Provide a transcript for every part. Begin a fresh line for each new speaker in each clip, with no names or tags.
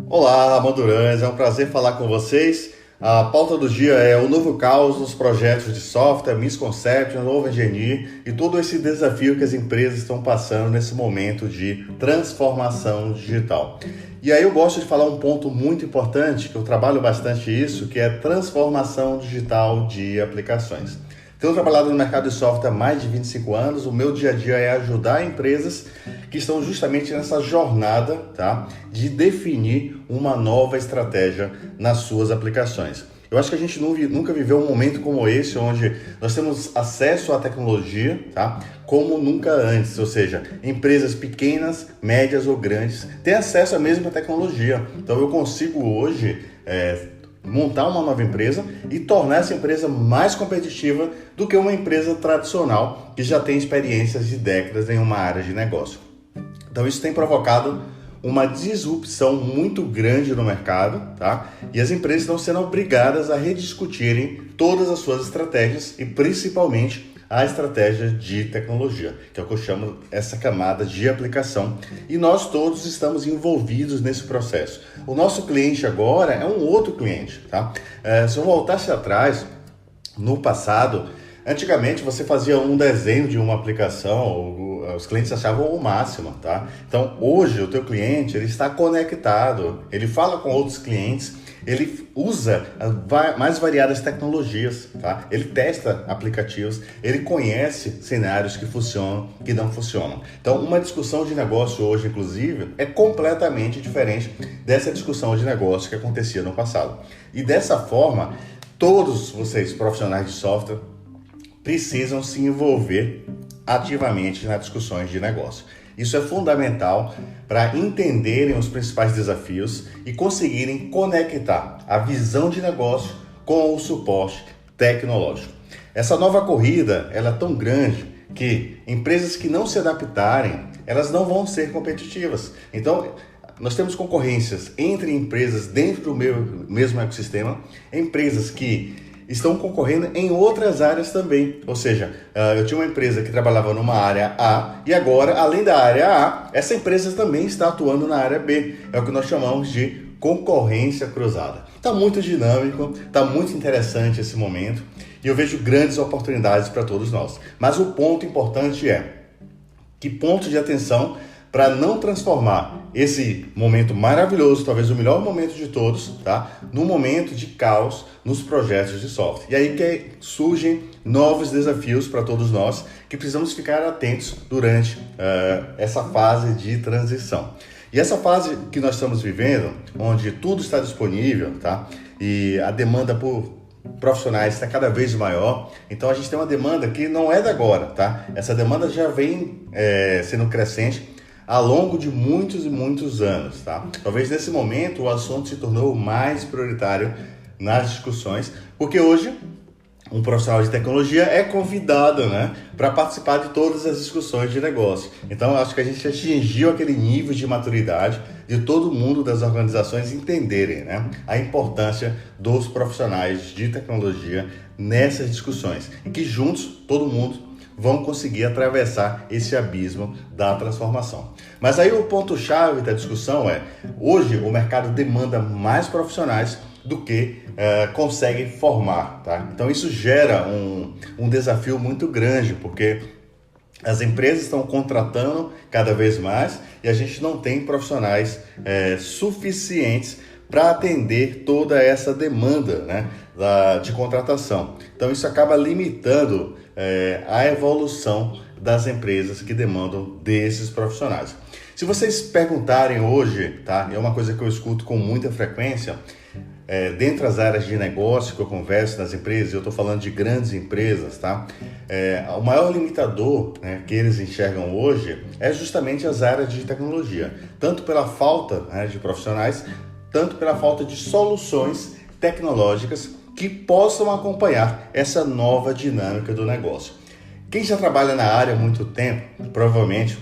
Olá, Madurantes, é um prazer falar com vocês. A pauta do dia é o novo caos nos projetos de software, misconception, novo engineer e todo esse desafio que as empresas estão passando nesse momento de transformação digital. E aí eu gosto de falar um ponto muito importante, que eu trabalho bastante isso, que é transformação digital de aplicações. Tenho trabalhado no mercado de software há mais de 25 anos, o meu dia a dia é ajudar empresas que estão justamente nessa jornada, tá, de definir uma nova estratégia nas suas aplicações. Eu acho que a gente nunca viveu um momento como esse, onde nós temos acesso à tecnologia, tá, como nunca antes, ou seja, empresas pequenas, médias ou grandes têm acesso à mesma tecnologia. Então eu consigo hoje montar uma nova empresa e tornar essa empresa mais competitiva do que uma empresa tradicional que já tem experiências de décadas em uma área de negócio. Então isso tem provocado uma disrupção muito grande no mercado, tá? E as empresas estão sendo obrigadas a rediscutirem todas as suas estratégias e principalmente a estratégia de tecnologia, que é o que eu chamo essa camada de aplicação. E nós todos estamos envolvidos nesse processo. O nosso cliente agora é um outro cliente, tá? Se eu voltasse atrás, no passado, antigamente você fazia um desenho de uma aplicação, os clientes achavam o máximo, tá? Então hoje o teu cliente ele está conectado, ele fala com outros clientes, ele usa mais variadas tecnologias, tá? Ele testa aplicativos, ele conhece cenários que funcionam, que não funcionam. Então, uma discussão de negócio hoje, inclusive, é completamente diferente dessa discussão de negócio que acontecia no passado. E dessa forma, todos vocês, profissionais de software, precisam se envolver ativamente nas discussões de negócio. Isso é fundamental para entenderem os principais desafios e conseguirem conectar a visão de negócio com o suporte tecnológico. Essa nova corrida ela é tão grande que empresas que não se adaptarem, elas não vão ser competitivas. Então, nós temos concorrências entre empresas dentro do mesmo ecossistema, empresas que estão concorrendo em outras áreas também. Ou seja, eu tinha uma empresa que trabalhava numa área A e agora, além da área A, essa empresa também está atuando na área B. É o que nós chamamos de concorrência cruzada. Está muito dinâmico, está muito interessante esse momento e eu vejo grandes oportunidades para todos nós. Mas o ponto importante é que ponto de atenção para não transformar esse momento maravilhoso, talvez o melhor momento de todos, tá? Num momento de caos nos projetos de software. E aí que surgem novos desafios para todos nós que precisamos ficar atentos durante essa fase de transição. E essa fase que nós estamos vivendo, onde tudo está disponível, tá? E a demanda por profissionais está cada vez maior, então a gente tem uma demanda que não é da agora, tá? Essa demanda já vem sendo crescente ao longo de muitos e muitos anos, tá? Talvez nesse momento o assunto se tornou mais prioritário nas discussões, porque hoje um profissional de tecnologia é convidado, né, para participar de todas as discussões de negócio. Então, acho que a gente atingiu aquele nível de maturidade de todo mundo das organizações entenderem, né, a importância dos profissionais de tecnologia nessas discussões e que juntos, todo mundo, vão conseguir atravessar esse abismo da transformação. Mas aí o ponto-chave da discussão é, hoje o mercado demanda mais profissionais do que conseguem formar, tá? Então isso gera um desafio muito grande, porque as empresas estão contratando cada vez mais e a gente não tem profissionais suficientes para atender toda essa demanda, né, de contratação. Então isso acaba limitando a evolução das empresas que demandam desses profissionais. Se vocês perguntarem hoje, tá, é uma coisa que eu escuto com muita frequência, dentro das áreas de negócio que eu converso nas empresas, eu estou falando de grandes empresas, tá? O maior limitador, né, que eles enxergam hoje é justamente as áreas de tecnologia, tanto pela falta, né, de profissionais, tanto pela falta de soluções tecnológicas que possam acompanhar essa nova dinâmica do negócio. Quem já trabalha na área há muito tempo, provavelmente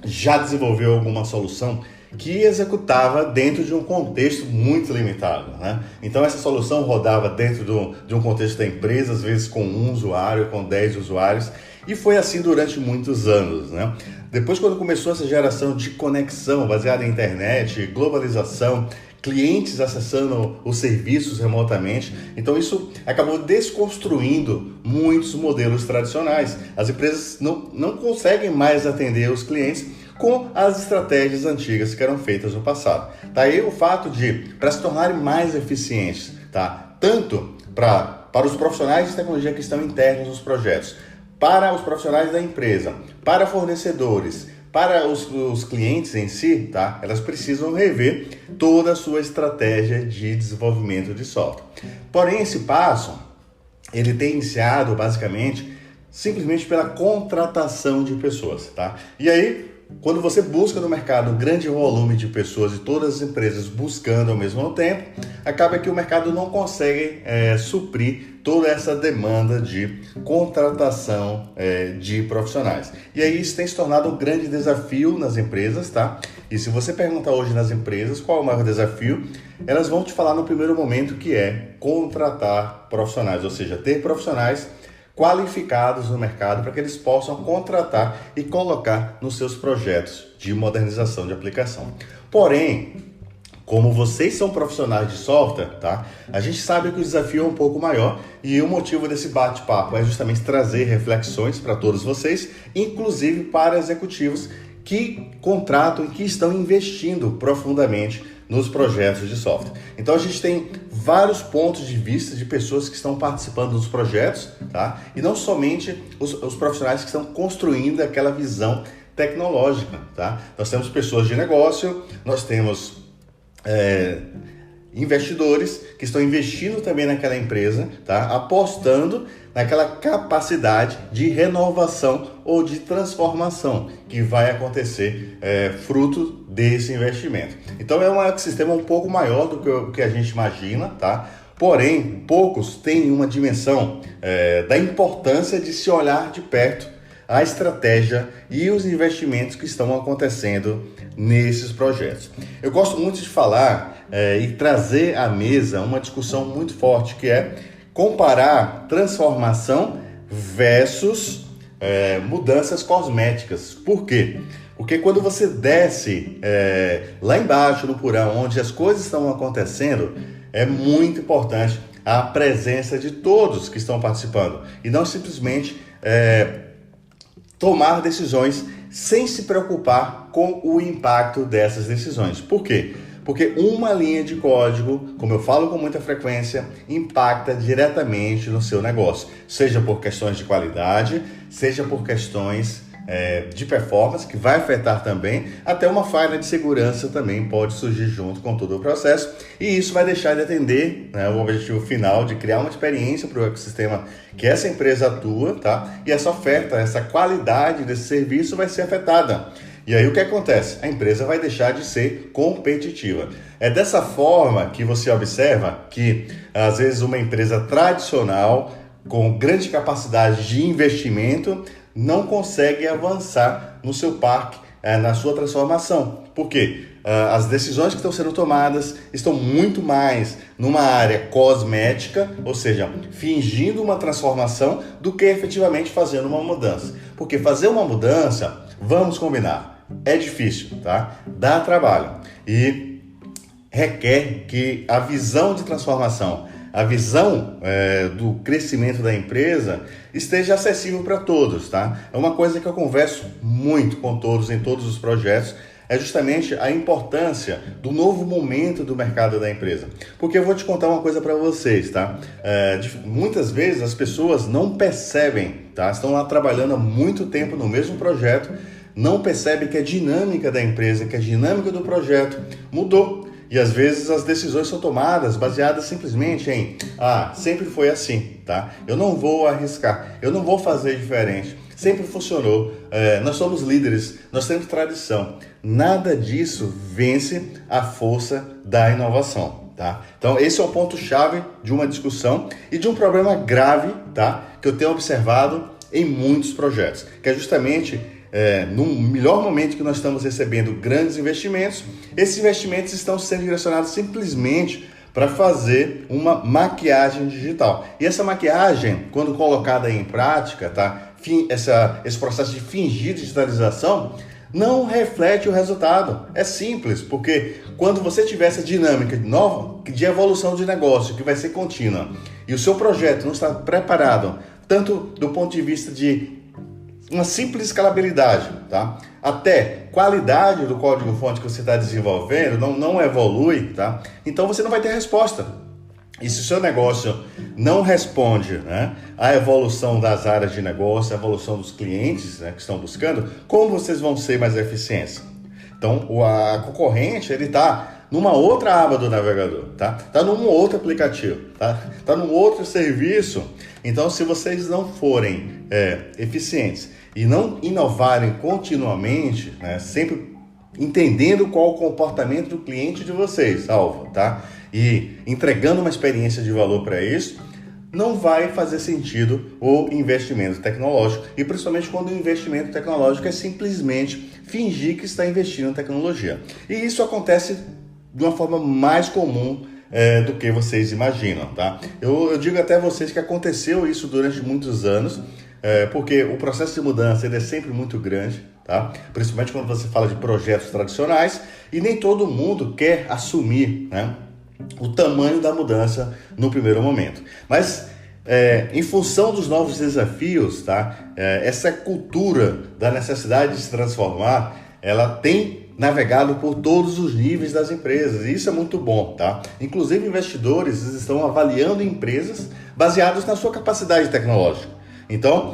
já desenvolveu alguma solução que executava dentro de um contexto muito limitado, né? Então essa solução rodava dentro de um contexto da empresa, às vezes com um usuário, com 10 usuários, e foi assim durante muitos anos, né? Depois, quando começou essa geração de conexão baseada em internet, globalização, clientes acessando os serviços remotamente. Então isso acabou desconstruindo muitos modelos tradicionais. As empresas não conseguem mais atender os clientes com as estratégias antigas que eram feitas no passado. Daí o fato de, para se tornarem mais eficientes, tá? Tanto para os profissionais de tecnologia que estão internos nos projetos, para os profissionais da empresa, para fornecedores, para os clientes em si, tá? Elas precisam rever toda a sua estratégia de desenvolvimento de software. Porém, esse passo, ele tem iniciado basicamente simplesmente pela contratação de pessoas, tá? E aí, quando você busca no mercado um grande volume de pessoas e todas as empresas buscando ao mesmo tempo, acaba que o mercado não consegue suprir toda essa demanda de contratação de profissionais. E aí isso tem se tornado um grande desafio nas empresas, tá? E se você perguntar hoje nas empresas qual é o maior desafio, elas vão te falar no primeiro momento que é contratar profissionais, ou seja, ter profissionais qualificados no mercado para que eles possam contratar e colocar nos seus projetos de modernização de aplicação. Porém, como vocês são profissionais de software, tá? A gente sabe que o desafio é um pouco maior e o motivo desse bate-papo é justamente trazer reflexões para todos vocês, inclusive para executivos que contratam e que estão investindo profundamente nos projetos de software. Então a gente tem vários pontos de vista de pessoas que estão participando dos projetos, tá? E não somente os profissionais que estão construindo aquela visão tecnológica, tá? Nós temos pessoas de negócio, nós temos investidores que estão investindo também naquela empresa, tá? Apostando naquela capacidade de renovação ou de transformação que vai acontecer fruto desse investimento. Então é um ecossistema um pouco maior do que o que a gente imagina, tá? Porém, poucos têm uma dimensão da importância de se olhar de perto a estratégia e os investimentos que estão acontecendo nesses projetos. Eu gosto muito de falar e trazer à mesa uma discussão muito forte, que é comparar transformação versus mudanças cosméticas. Por quê? Porque quando você desce lá embaixo no porão, onde as coisas estão acontecendo, é muito importante a presença de todos que estão participando e não simplesmente tomar decisões sem se preocupar com o impacto dessas decisões. Por quê? Porque uma linha de código, como eu falo com muita frequência, impacta diretamente no seu negócio, seja por questões de qualidade, seja por questões de performance, que vai afetar também, até uma falha de segurança também pode surgir junto com todo o processo, e isso vai deixar de atender, né, o objetivo final de criar uma experiência para o ecossistema que essa empresa atua, tá? E essa oferta, essa qualidade desse serviço vai ser afetada. E aí o que acontece? A empresa vai deixar de ser competitiva. É dessa forma que você observa que, às vezes, uma empresa tradicional, com grande capacidade de investimento, não consegue avançar no seu parque, na sua transformação. Por quê? As decisões que estão sendo tomadas estão muito mais numa área cosmética, ou seja, fingindo uma transformação, do que efetivamente fazendo uma mudança. Porque fazer uma mudança, vamos combinar, é difícil, tá? Dá trabalho e requer que a visão de transformação, a visão do crescimento da empresa esteja acessível para todos, tá? É uma coisa que eu converso muito com todos em todos os projetos, é justamente a importância do novo momento do mercado da empresa. Porque eu vou te contar uma coisa para vocês, tá? Muitas vezes as pessoas não percebem, tá? Estão lá trabalhando há muito tempo no mesmo projeto, não percebem que a dinâmica da empresa, que a dinâmica do projeto mudou. E às vezes as decisões são tomadas baseadas simplesmente em sempre foi assim, tá? Eu não vou arriscar, eu não vou fazer diferente. Sempre funcionou, nós somos líderes, nós temos tradição. Nada disso vence a força da inovação, tá? Então esse é o ponto-chave de uma discussão e de um problema grave, tá? Que eu tenho observado em muitos projetos, que é justamente no melhor momento que nós estamos recebendo grandes investimentos, esses investimentos estão sendo direcionados simplesmente para fazer uma maquiagem digital. E essa maquiagem, quando colocada em prática, tá? Esse processo de fingir digitalização não reflete o resultado. É simples, porque quando você tiver essa dinâmica nova de evolução de negócio, que vai ser contínua, e o seu projeto não está preparado, tanto do ponto de vista de uma simples escalabilidade, tá? Até qualidade do código-fonte que você está desenvolvendo não evolui, tá? Então você não vai ter resposta. E se o seu negócio não responde, né, à evolução das áreas de negócio, à evolução dos clientes, né, que estão buscando, como vocês vão ser mais eficientes? Então, a concorrente, ele está numa outra aba do navegador, tá? Está num outro aplicativo, tá num outro serviço. Então, se vocês não forem eficientes e não inovarem continuamente, né, sempre entendendo qual o comportamento do cliente de vocês, alvo, tá? E entregando uma experiência de valor para isso, não vai fazer sentido o investimento tecnológico, e principalmente quando o investimento tecnológico é simplesmente fingir que está investindo em tecnologia. E isso acontece de uma forma mais comum do que vocês imaginam, tá? Eu digo até a vocês que aconteceu isso durante muitos anos, porque o processo de mudança ele é sempre muito grande, tá? Principalmente quando você fala de projetos tradicionais, e nem todo mundo quer assumir, né, o tamanho da mudança no primeiro momento. Mas em função dos novos desafios, tá? Essa cultura da necessidade de se transformar, ela tem navegado por todos os níveis das empresas, e isso é muito bom, tá? Inclusive investidores estão avaliando empresas baseadas na sua capacidade tecnológica. Então,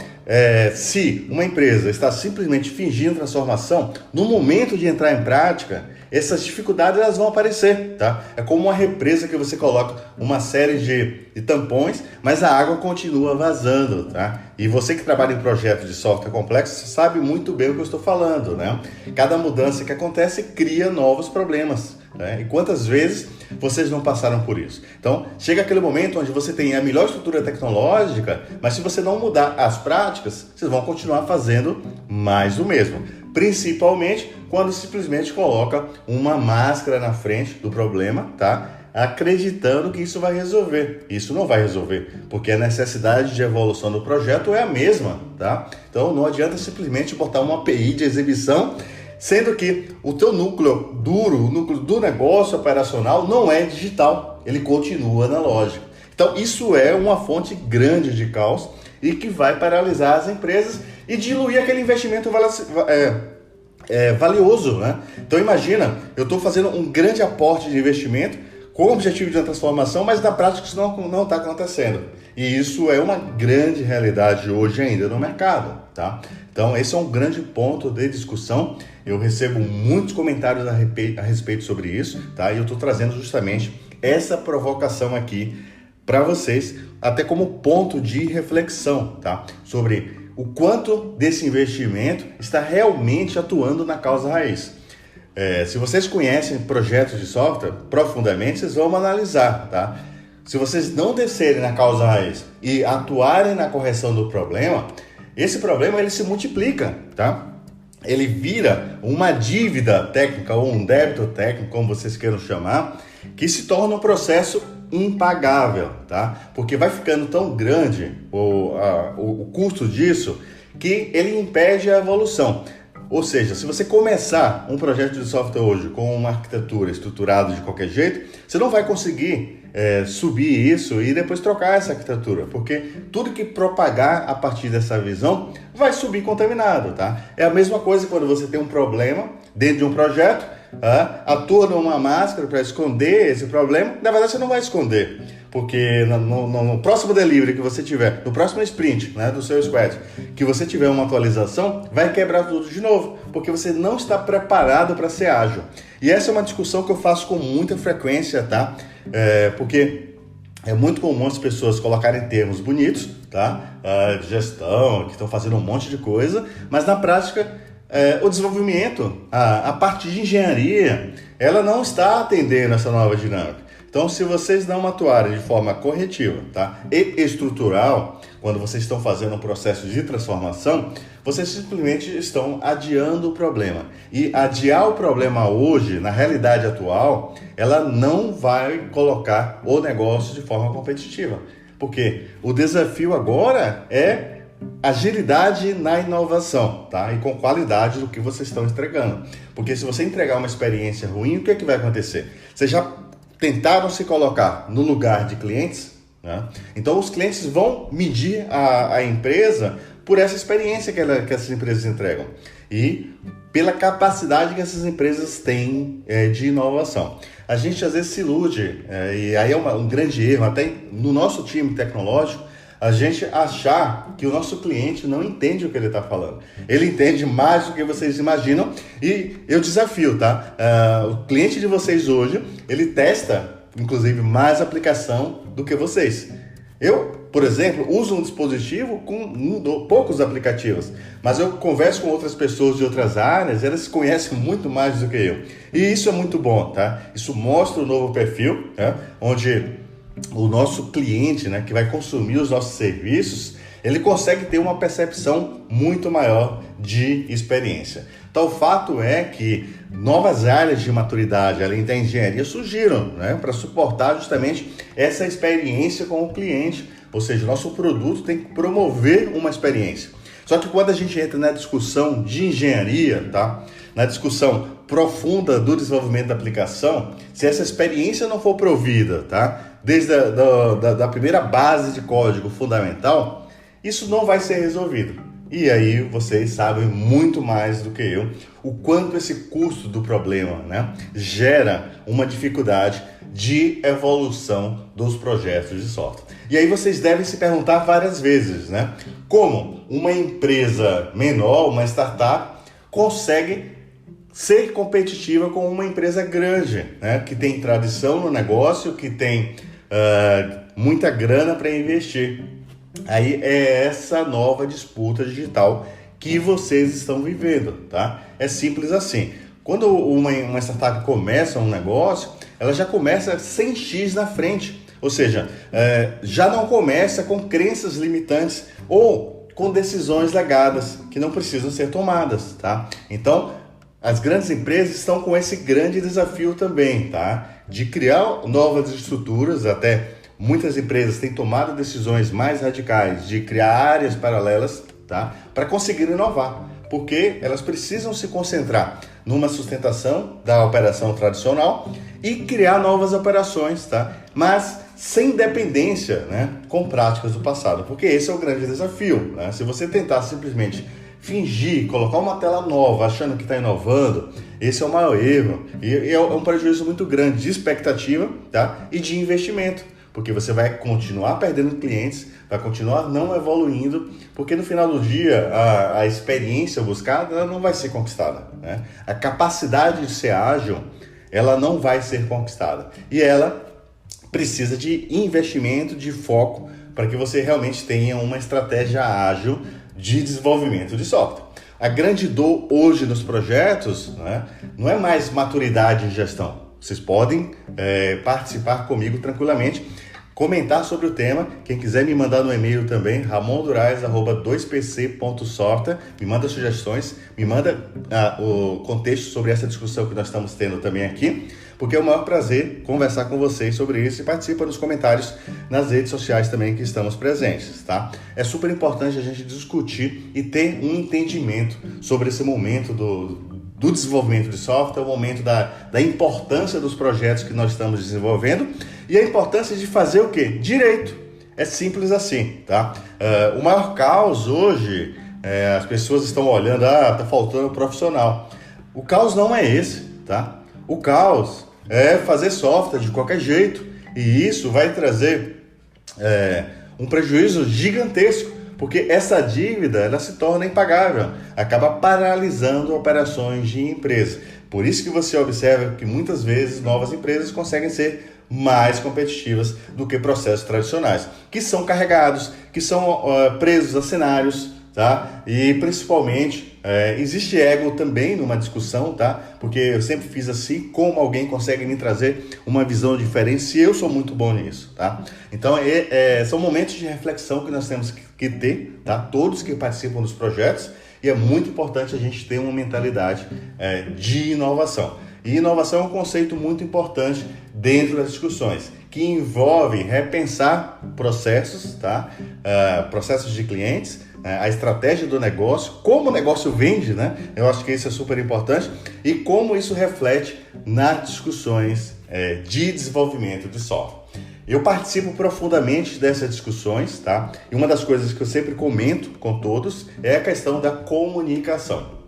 se uma empresa está simplesmente fingindo transformação, no momento de entrar em prática, essas dificuldades elas vão aparecer, tá? É como uma represa que você coloca uma série de tampões, mas a água continua vazando, tá? E você que trabalha em projetos de software complexo sabe muito bem o que eu estou falando, né? Cada mudança que acontece cria novos problemas, né? E quantas vezes vocês não passaram por isso? Então, chega aquele momento onde você tem a melhor estrutura tecnológica, mas se você não mudar as práticas, vocês vão continuar fazendo mais do mesmo. Principalmente quando simplesmente coloca uma máscara na frente do problema, tá? Acreditando que isso vai resolver. Isso não vai resolver, porque a necessidade de evolução do projeto é a mesma, tá? Então não adianta simplesmente botar uma API de exibição, sendo que o teu núcleo duro, o núcleo do negócio operacional não é digital, ele continua analógico. Então isso é uma fonte grande de caos e que vai paralisar as empresas e diluir aquele investimento valioso, né? Então imagina, eu estou fazendo um grande aporte de investimento com o objetivo de uma transformação, mas na prática isso não está acontecendo. E isso é uma grande realidade hoje ainda no mercado, tá? Então esse é um grande ponto de discussão. Eu recebo muitos comentários a respeito sobre isso, tá? E eu estou trazendo justamente essa provocação aqui para vocês, até como ponto de reflexão, tá? Sobre o quanto desse investimento está realmente atuando na causa raiz. Se vocês conhecem projetos de software profundamente, vocês vão analisar, tá? Se vocês não descerem na causa raiz e atuarem na correção do problema, esse problema ele se multiplica, tá? Ele vira uma dívida técnica ou um débito técnico, como vocês queiram chamar, que se torna um processo impagável, tá? Porque vai ficando tão grande o custo disso que ele impede a evolução. Ou seja, se você começar um projeto de software hoje com uma arquitetura estruturada de qualquer jeito, você não vai conseguir subir isso e depois trocar essa arquitetura, porque tudo que propagar a partir dessa visão vai subir contaminado, tá? É a mesma coisa quando você tem um problema dentro de um projeto, atua numa máscara para esconder esse problema. Na verdade você não vai esconder, porque no próximo delivery que você tiver, no próximo sprint, né, do seu squad, que você tiver uma atualização, vai quebrar tudo de novo, porque você não está preparado para ser ágil. E essa é uma discussão que eu faço com muita frequência, tá? Porque é muito comum as pessoas colocarem termos bonitos, tá? De gestão, que estão fazendo um monte de coisa, mas na prática o desenvolvimento, a parte de engenharia, ela não está atendendo essa nova dinâmica. Então, se vocês não atuarem de forma corretiva, tá, e estrutural, quando vocês estão fazendo um processo de transformação, vocês simplesmente estão adiando o problema. E adiar o problema hoje, na realidade atual, ela não vai colocar o negócio de forma competitiva. Porque o desafio agora é agilidade na inovação, tá? E com qualidade do que vocês estão entregando. Porque se você entregar uma experiência ruim, o que é que vai acontecer? Vocês já tentaram se colocar no lugar de clientes, né? Então os clientes vão medir a empresa por essa experiência que essas empresas entregam e pela capacidade que essas empresas têm de inovação. A gente às vezes se ilude, e aí é um grande erro, até no nosso time tecnológico, a gente achar que o nosso cliente não entende o que ele está falando. Ele entende mais do que vocês imaginam e eu desafio, tá? O cliente de vocês hoje, ele testa, inclusive, mais aplicação do que vocês. Eu, por exemplo, uso um dispositivo com poucos aplicativos, mas eu converso com outras pessoas de outras áreas, elas conhecem muito mais do que eu. E isso é muito bom, tá? Isso mostra um novo perfil, né? Onde o nosso cliente, né, que vai consumir os nossos serviços, ele consegue ter uma percepção muito maior de experiência. Então, o fato é que novas áreas de maturidade, além da engenharia, surgiram, né, para suportar justamente essa experiência com o cliente. Ou seja, o nosso produto tem que promover uma experiência. Só que quando a gente entra na discussão de engenharia, tá, na discussão profunda do desenvolvimento da aplicação, se essa experiência não for provida, tá, desde da primeira base de código fundamental, isso não vai ser resolvido. E aí vocês sabem muito mais do que eu o quanto esse custo do problema, né, gera uma dificuldade de evolução dos projetos de software. E aí vocês devem se perguntar várias vezes, né, como uma empresa menor, uma startup, consegue ser competitiva com uma empresa grande, né, que tem tradição no negócio, que tem muita grana para investir. Aí é essa nova disputa digital que vocês estão vivendo, tá? É simples assim. Quando uma startup começa um negócio, ela já começa 100x na frente. Ou seja, já não começa com crenças limitantes ou com decisões legadas que não precisam ser tomadas, tá? Então, as grandes empresas estão com esse grande desafio também, tá? De criar novas estruturas, até muitas empresas têm tomado decisões mais radicais de criar áreas paralelas, tá? Para conseguir inovar, porque elas precisam se concentrar numa sustentação da operação tradicional e criar novas operações, tá? Mas sem dependência, né, com práticas do passado, porque esse é o grande desafio, né? Se você tentar simplesmente fingir, colocar uma tela nova achando que está inovando, esse é o maior erro e é um prejuízo muito grande de expectativa, tá? E de investimento, porque você vai continuar perdendo clientes, vai continuar não evoluindo, porque no final do dia a experiência buscada ela não vai ser conquistada, né? A capacidade de ser ágil ela não vai ser conquistada e ela precisa de investimento, de foco para que você realmente tenha uma estratégia ágil de desenvolvimento de software. A grande dor hoje nos projetos, né, não é mais maturidade em gestão. Vocês podem participar comigo tranquilamente, comentar sobre o tema. Quem quiser me mandar no e-mail também, ramondurais@2pc.software, me manda sugestões, me manda o contexto sobre essa discussão que nós estamos tendo também aqui, porque é o maior prazer conversar com vocês sobre isso e participa nos comentários nas redes sociais também que estamos presentes, tá? É super importante a gente discutir e ter um entendimento sobre esse momento do desenvolvimento de software, o momento da importância dos projetos que nós estamos desenvolvendo e a importância de fazer o quê? Direito. É simples assim, tá? O maior caos hoje, as pessoas estão olhando, tá faltando profissional. O caos não é esse, tá? O caos é fazer software de qualquer jeito e isso vai trazer um prejuízo gigantesco, porque essa dívida ela se torna impagável, acaba paralisando operações de empresa. Por isso que você observa que muitas vezes novas empresas conseguem ser mais competitivas do que processos tradicionais, que são carregados, que são presos a cenários, tá? E principalmente existe ego também numa discussão, tá? Porque eu sempre fiz assim, como alguém consegue me trazer uma visão diferente se eu sou muito bom nisso, tá? Então são momentos de reflexão que nós temos que ter, tá? Todos que participam dos projetos, e é muito importante a gente ter uma mentalidade de inovação. E inovação é um conceito muito importante dentro das discussões, que envolve repensar processos, tá? Processos de clientes, a estratégia do negócio, como o negócio vende, né? Eu acho que isso é super importante, e como isso reflete nas discussões de desenvolvimento de software. Eu participo profundamente dessas discussões, tá? E uma das coisas que eu sempre comento com todos é a questão da comunicação.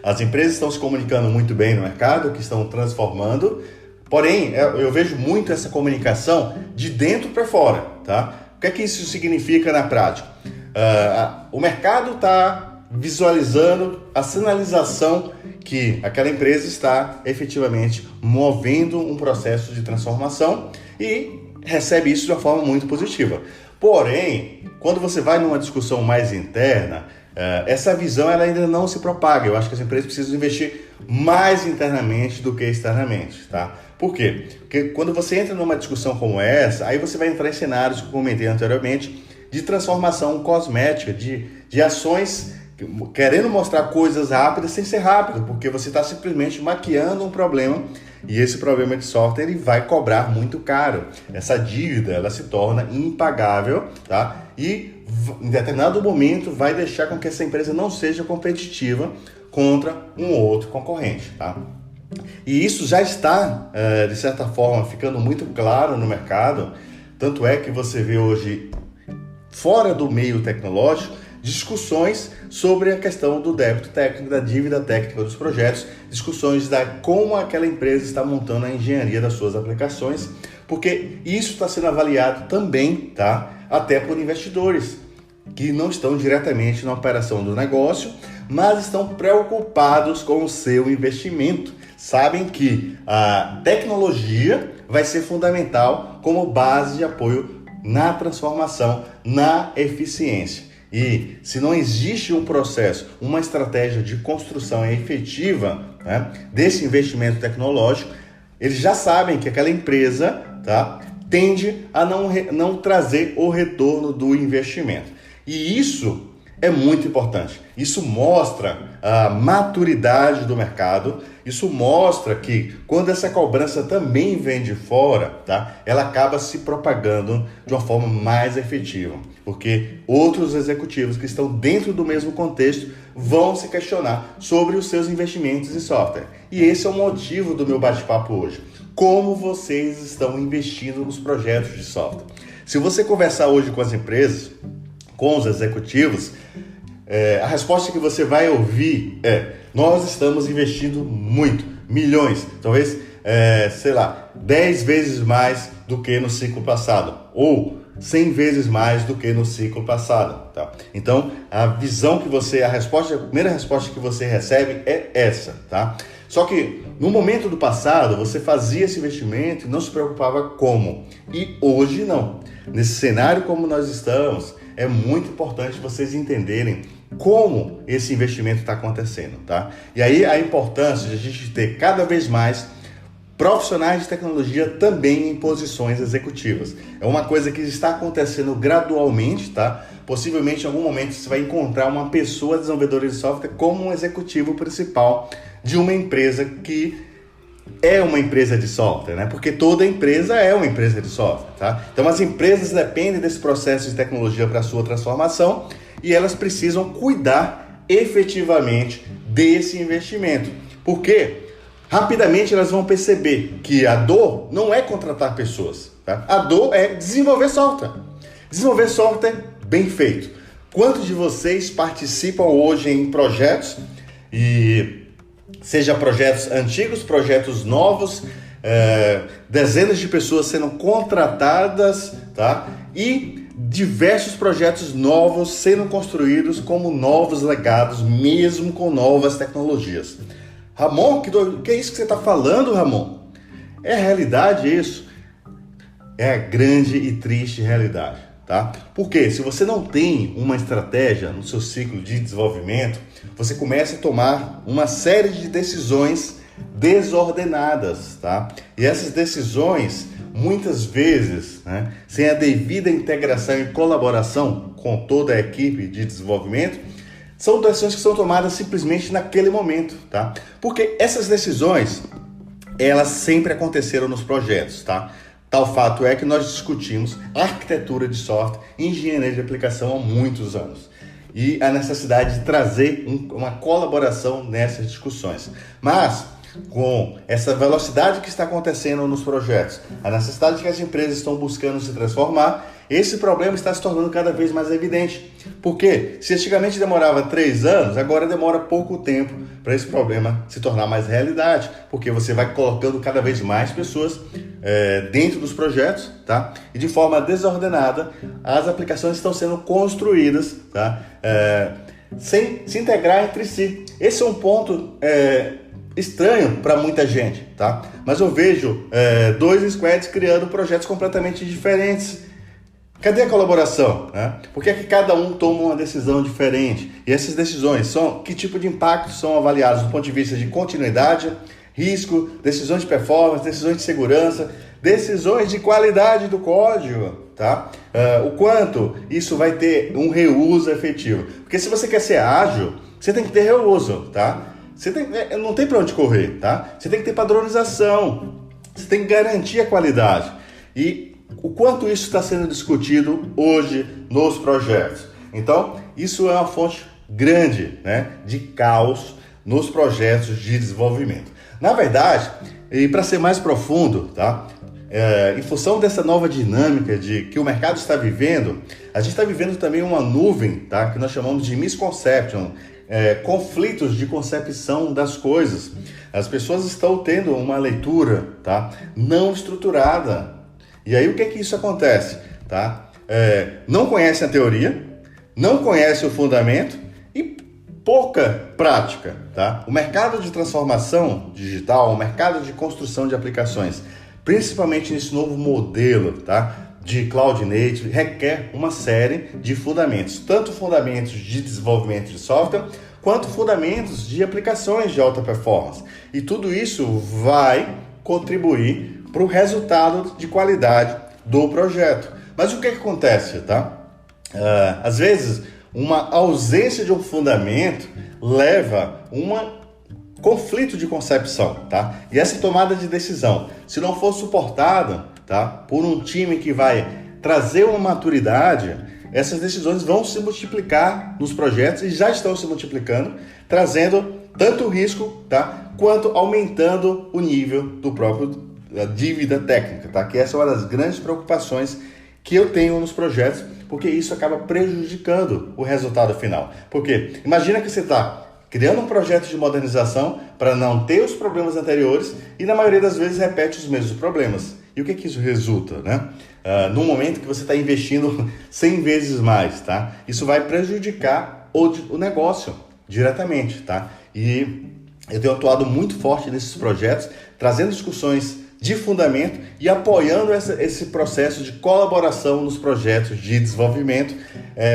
As empresas estão se comunicando muito bem no mercado, que estão transformando, porém, eu vejo muito essa comunicação de dentro para fora, tá? O que é que isso significa na prática? O mercado está visualizando a sinalização que aquela empresa está efetivamente movendo um processo de transformação e recebe isso de uma forma muito positiva. Porém, quando você vai numa discussão mais interna, essa visão ela ainda não se propaga. Eu acho que as empresas precisam investir mais internamente do que externamente, tá? Por quê? Porque quando você entra numa discussão como essa, aí você vai entrar em cenários que eu comentei anteriormente, de transformação cosmética, de ações querendo mostrar coisas rápidas sem ser rápido, porque você está simplesmente maquiando um problema e esse problema de software ele vai cobrar muito caro. Essa dívida ela se torna impagável, tá? E em determinado momento vai deixar com que essa empresa não seja competitiva contra um outro concorrente, tá? E isso já está, de certa forma, ficando muito claro no mercado, tanto é que você vê hoje, fora do meio tecnológico, discussões sobre a questão do débito técnico, da dívida técnica dos projetos, discussões da como aquela empresa está montando a engenharia das suas aplicações, porque isso está sendo avaliado também, tá? Até por investidores que não estão diretamente na operação do negócio, mas estão preocupados com o seu investimento. Sabem que a tecnologia vai ser fundamental como base de apoio na transformação, na eficiência. E se não existe um processo, uma estratégia de construção efetiva, né, desse investimento tecnológico, eles já sabem que aquela empresa, tá, tende a não trazer o retorno do investimento. E isso é muito importante. Isso mostra a maturidade do mercado. Isso mostra que quando essa cobrança também vem de fora, tá, ela acaba se propagando de uma forma mais efetiva, porque outros executivos que estão dentro do mesmo contexto vão se questionar sobre os seus investimentos em software. E esse é o motivo do meu bate-papo hoje. Como vocês estão investindo nos projetos de software? Se você conversar hoje com as empresas, com os executivos, a resposta que você vai ouvir é: nós estamos investindo muito, milhões, talvez, 10 vezes mais do que no ciclo passado, ou 100 vezes mais do que no ciclo passado, tá? Então, a primeira resposta que você recebe é essa, tá? Só que no momento do passado, você fazia esse investimento e não se preocupava como. E hoje não. Nesse cenário como nós estamos, é muito importante vocês entenderem como esse investimento está acontecendo, tá? E aí a importância de a gente ter cada vez mais profissionais de tecnologia também em posições executivas. É uma coisa que está acontecendo gradualmente, tá? Possivelmente em algum momento você vai encontrar uma pessoa desenvolvedora de software como um executivo principal de uma empresa que é uma empresa de software, né? Porque toda empresa é uma empresa de software, tá? Então as empresas dependem desse processo de tecnologia para a sua transformação e elas precisam cuidar efetivamente desse investimento. Por quê? Rapidamente elas vão perceber que a dor não é contratar pessoas, tá? A dor é desenvolver software. Desenvolver software bem feito. Quantos de vocês participam hoje em projetos, e seja projetos antigos, projetos novos, dezenas de pessoas sendo contratadas, tá? E diversos projetos novos sendo construídos como novos legados, mesmo com novas tecnologias. Ramon, que é isso que você está falando, Ramon? É realidade isso? É a grande e triste realidade, tá? Porque se você não tem uma estratégia no seu ciclo de desenvolvimento, você começa a tomar uma série de decisões desordenadas, tá? E essas decisões, muitas vezes, né, sem a devida integração e colaboração com toda a equipe de desenvolvimento, são decisões que são tomadas simplesmente naquele momento, tá? Porque essas decisões, elas sempre aconteceram nos projetos, tá? Tal fato é que nós discutimos arquitetura de software e engenharia de aplicação há muitos anos. e a necessidade de trazer uma colaboração nessas discussões. Mas, com essa velocidade que está acontecendo nos projetos, a necessidade que as empresas estão buscando se transformar, esse problema está se tornando cada vez mais evidente. Porque se antigamente demorava 3 anos, agora demora pouco tempo para esse problema se tornar mais realidade, porque você vai colocando cada vez mais pessoas dentro dos projetos, tá? E de forma desordenada, as aplicações estão sendo construídas, tá? Sem se integrar entre si. Esse é um ponto estranho para muita gente, tá? Mas eu vejo 2 squads criando projetos completamente diferentes. Cadê a colaboração, né? Por que é que cada um toma uma decisão diferente? E essas decisões que tipo de impacto são avaliados do ponto de vista de continuidade, risco, decisões de performance, decisões de segurança, decisões de qualidade do código, tá? O quanto isso vai ter um reuso efetivo. Porque se você quer ser ágil, você tem que ter reuso, tá? Não tem para onde correr, tá? Você tem que ter padronização, você tem que garantir a qualidade. E o quanto isso está sendo discutido hoje nos projetos. Então, isso é uma fonte grande, né, de caos nos projetos de desenvolvimento. Na verdade, e para ser mais profundo, tá, em função dessa nova dinâmica que o mercado está vivendo, a gente está vivendo também uma nuvem, tá, que nós chamamos de misconception, conflitos de concepção das coisas. As pessoas estão tendo uma leitura, tá, não estruturada. E aí o que isso acontece? Tá? Não conhece a teoria, não conhece o fundamento e pouca prática. Tá? O mercado de transformação digital, o mercado de construção de aplicações, principalmente nesse novo modelo, tá, de Cloud Native, requer uma série de fundamentos, tanto fundamentos de desenvolvimento de software, quanto fundamentos de aplicações de alta performance. E tudo isso vai contribuir para o resultado de qualidade do projeto. Mas o que acontece, tá? Às vezes, uma ausência de um fundamento leva a um conflito de concepção, tá? E essa tomada de decisão, se não for suportada, tá, por um time que vai trazer uma maturidade, essas decisões vão se multiplicar nos projetos e já estão se multiplicando, trazendo tanto risco, tá, quanto aumentando o nível do próprio a dívida técnica, tá? Que essa é uma das grandes preocupações que eu tenho nos projetos, porque isso acaba prejudicando o resultado final. Porque imagina que você está criando um projeto de modernização para não ter os problemas anteriores e na maioria das vezes repete os mesmos problemas. E o que isso resulta, né? No momento que você está investindo 100 vezes mais, tá? Isso vai prejudicar o negócio diretamente, tá? E eu tenho atuado muito forte nesses projetos, trazendo discussões de fundamento e apoiando esse processo de colaboração nos projetos de desenvolvimento,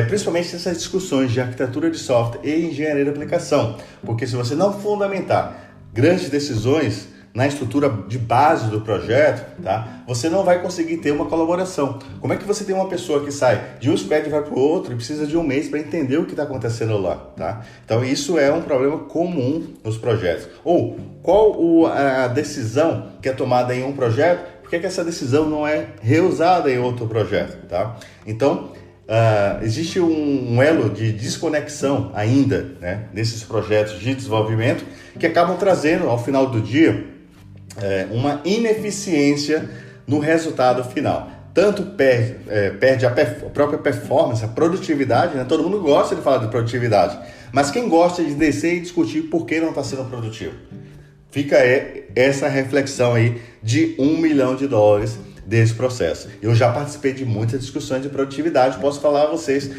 principalmente nessas discussões de arquitetura de software e engenharia de aplicação, porque se você não fundamentar grandes decisões na estrutura de base do projeto, tá, você não vai conseguir ter uma colaboração. Como é que você tem uma pessoa que sai de um squad e vai para o outro e precisa de um mês para entender o que está acontecendo lá? Tá? Então isso é um problema comum nos projetos. Ou qual a decisão que é tomada em um projeto, por que essa decisão não é reusada em outro projeto? Tá? Então existe um elo de desconexão ainda, né, nesses projetos de desenvolvimento que acabam trazendo ao final do dia uma ineficiência no resultado final. Tanto perde a própria performance, a produtividade, né? Todo mundo gosta de falar de produtividade, mas quem gosta de descer e discutir por que não está sendo produtivo? Fica essa reflexão aí de $1 milhão desse processo. Eu já participei de muitas discussões de produtividade, posso falar a vocês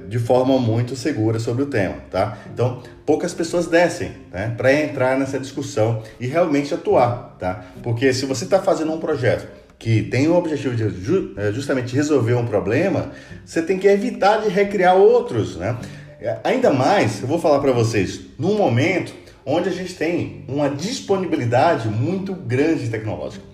de forma muito segura sobre o tema, tá? Então, poucas pessoas descem, né, para entrar nessa discussão e realmente atuar, tá? Porque se você está fazendo um projeto que tem o objetivo de justamente resolver um problema, você tem que evitar de recriar outros, né? Ainda mais, eu vou falar para vocês, num momento onde a gente tem uma disponibilidade muito grande tecnológica.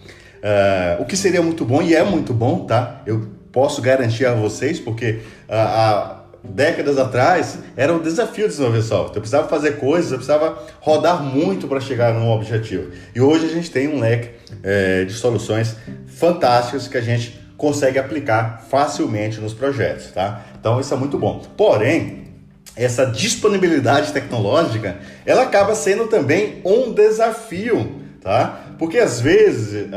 O que seria muito bom, e é muito bom, tá? Eu posso garantir a vocês, porque há décadas atrás era um desafio desenvolver software. Eu precisava fazer coisas, eu precisava rodar muito para chegar num objetivo. E hoje a gente tem um leque de soluções fantásticas que a gente consegue aplicar facilmente nos projetos, tá? Então isso é muito bom. Porém, essa disponibilidade tecnológica, ela acaba sendo também um desafio, tá? Porque às vezes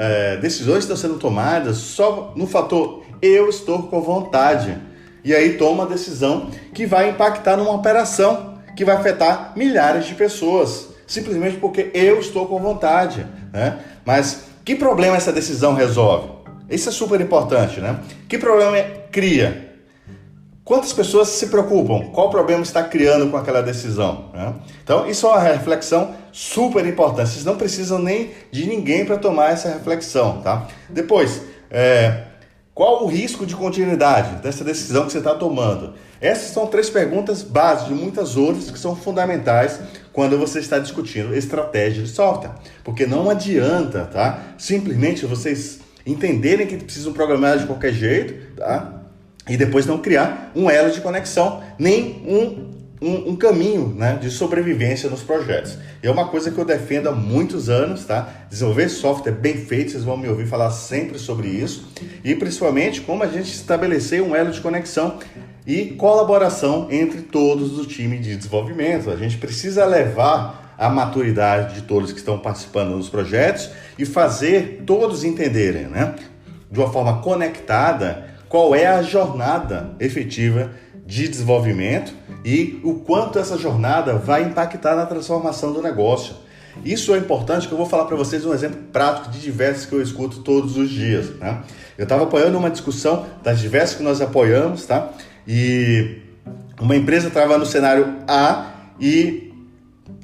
decisões estão sendo tomadas só no fator eu estou com vontade. E aí toma a decisão que vai impactar numa operação, que vai afetar milhares de pessoas, simplesmente porque eu estou com vontade, né? Mas que problema essa decisão resolve? Isso é super importante, né? Que problema cria? Quantas pessoas se preocupam? Qual problema está criando com aquela decisão, né? Então, isso é uma reflexão super importante. Vocês não precisam nem de ninguém para tomar essa reflexão, tá? Depois, qual o risco de continuidade dessa decisão que você está tomando? Essas são 3 perguntas básicas de muitas outras que são fundamentais quando você está discutindo estratégia de software. Porque não adianta, tá? Simplesmente vocês entenderem que precisam programar de qualquer jeito, tá? E depois não criar um elo de conexão, nem um caminho, né, de sobrevivência nos projetos. E é uma coisa que eu defendo há muitos anos, tá? Desenvolver software bem feito, vocês vão me ouvir falar sempre sobre isso. E principalmente como a gente estabelecer um elo de conexão e colaboração entre todos do time de desenvolvimento. A gente precisa levar a maturidade de todos que estão participando dos projetos e fazer todos entenderem, né, de uma forma conectada, qual é a jornada efetiva de desenvolvimento e o quanto essa jornada vai impactar na transformação do negócio. Isso é importante, que eu vou falar para vocês um exemplo prático de diversos que eu escuto todos os dias, né? Eu estava apoiando uma discussão das diversas que nós apoiamos, tá? E uma empresa estava no cenário A e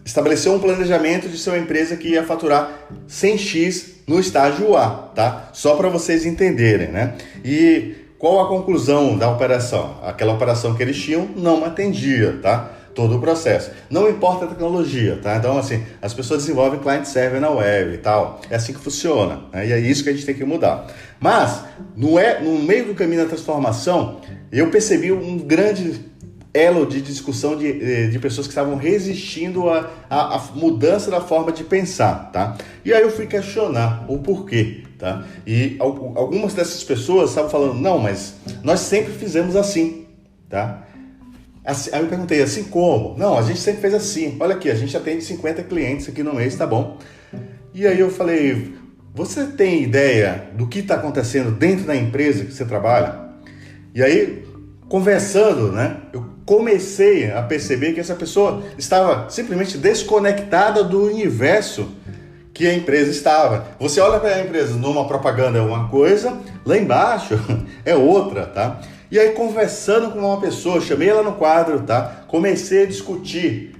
estabeleceu um planejamento de ser uma empresa que ia faturar 100x no estágio A, tá? Só para vocês entenderem, né? E qual a conclusão da operação? Aquela operação que eles tinham não atendia, tá? Todo o processo. Não importa a tecnologia, tá? Então, assim, as pessoas desenvolvem client-server na web e tal. É assim que funciona, né? E é isso que a gente tem que mudar. Mas, no meio do caminho da transformação, eu percebi um grande elo de discussão de pessoas que estavam resistindo à mudança da forma de pensar, tá? E aí eu fui questionar o porquê, tá? E algumas dessas pessoas estavam falando, não, mas nós sempre fizemos assim, tá? Assim, aí eu perguntei, assim como? Não, a gente sempre fez assim. Olha aqui, a gente atende 50 clientes aqui no mês, tá bom? E aí eu falei, você tem ideia do que está acontecendo dentro da empresa que você trabalha? E aí, conversando, né, eu comecei a perceber que essa pessoa estava simplesmente desconectada do universo que a empresa estava. Você olha para a empresa numa propaganda é uma coisa, lá embaixo é outra, tá? E aí, conversando com uma pessoa, chamei ela no quadro, tá? Comecei a discutir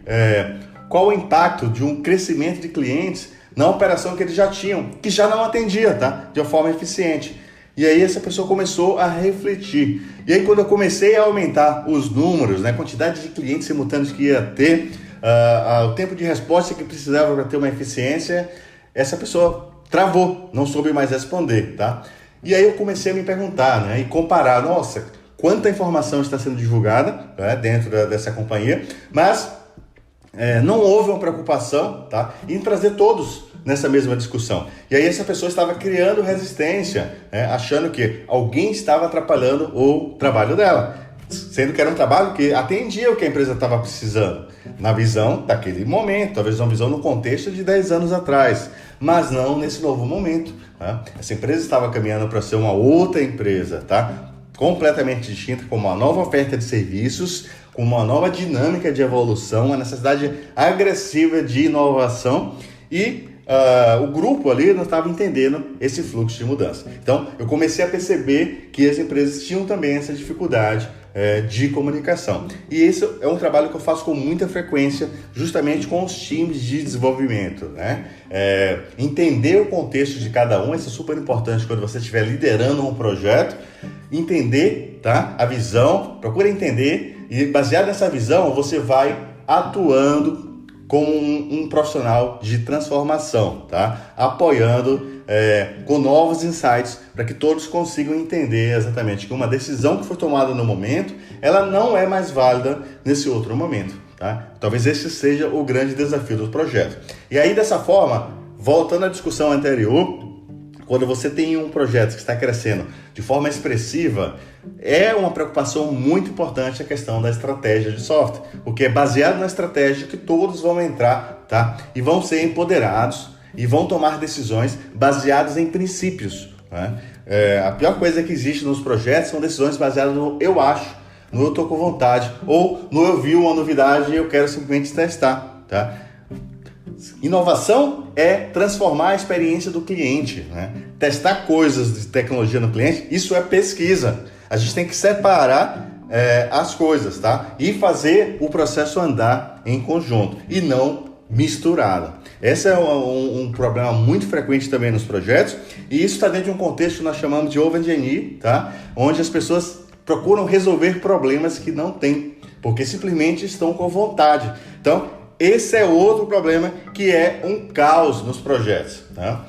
qual o impacto de um crescimento de clientes na operação que eles já tinham, que já não atendia, tá? De uma forma eficiente. E aí essa pessoa começou a refletir. E aí quando eu comecei a aumentar os números, né, a quantidade de clientes simultâneos que ia ter, o tempo de resposta que precisava para ter uma eficiência, essa pessoa travou, não soube mais responder, tá? E aí eu comecei a me perguntar, né, e comparar, nossa, quanta informação está sendo divulgada, né, dentro dessa companhia, mas não houve uma preocupação, tá, em trazer todos nessa mesma discussão. E aí essa pessoa estava criando resistência, né, achando que alguém estava atrapalhando o trabalho dela, sendo que era um trabalho que atendia o que a empresa estava precisando, na visão daquele momento, talvez uma visão no contexto de 10 anos atrás, mas não nesse novo momento, tá? Essa empresa estava caminhando para ser uma outra empresa, tá? Completamente distinta, com uma nova oferta de serviços, com uma nova dinâmica de evolução, uma necessidade agressiva de inovação e o grupo ali não estava entendendo esse fluxo de mudança. Então, eu comecei a perceber que as empresas tinham também essa dificuldade de comunicação. E esse é um trabalho que eu faço com muita frequência, justamente com os times de desenvolvimento, né? Entender o contexto de cada um, isso é super importante quando você estiver liderando um projeto, entender, tá, a visão, procura entender e baseado nessa visão, você vai atuando como um profissional de transformação, tá? Apoiando com novos insights para que todos consigam entender exatamente que uma decisão que foi tomada no momento, ela não é mais válida nesse outro momento, tá? Talvez esse seja o grande desafio do projeto. E aí, dessa forma, voltando à discussão anterior, quando você tem um projeto que está crescendo de forma expressiva, é uma preocupação muito importante a questão da estratégia de software, porque é baseado na estratégia que todos vão entrar, tá? E vão ser empoderados e vão tomar decisões baseadas em princípios, né? A pior coisa que existe nos projetos são decisões baseadas no eu acho, no eu estou com vontade, ou no eu vi uma novidade e eu quero simplesmente testar, tá? Inovação é transformar a experiência do cliente, né? Testar coisas de tecnologia no cliente, isso é pesquisa. A gente tem que separar as coisas, tá? E fazer o processo andar em conjunto e não misturado. Esse é um problema muito frequente também nos projetos, e isso está dentro de um contexto que nós chamamos de Over-Engineer, tá? Onde as pessoas procuram resolver problemas que não têm, porque simplesmente estão com vontade. Então, esse é outro problema que é um caos nos projetos, tá?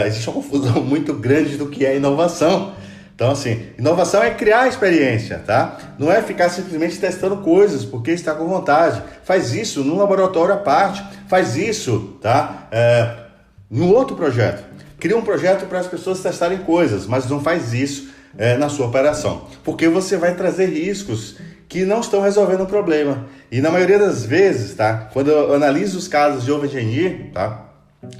Existe uma confusão muito grande do que é inovação. Então, assim, inovação é criar experiência, tá? Não é ficar simplesmente testando coisas porque está com vontade. Faz isso num laboratório à parte, faz isso, tá? Em um outro projeto. Cria um projeto para as pessoas testarem coisas, mas não faz isso na sua operação, porque você vai trazer riscos que não estão resolvendo o problema. E na maioria das vezes, tá? Quando eu analiso os casos de Over-Engineer, tá?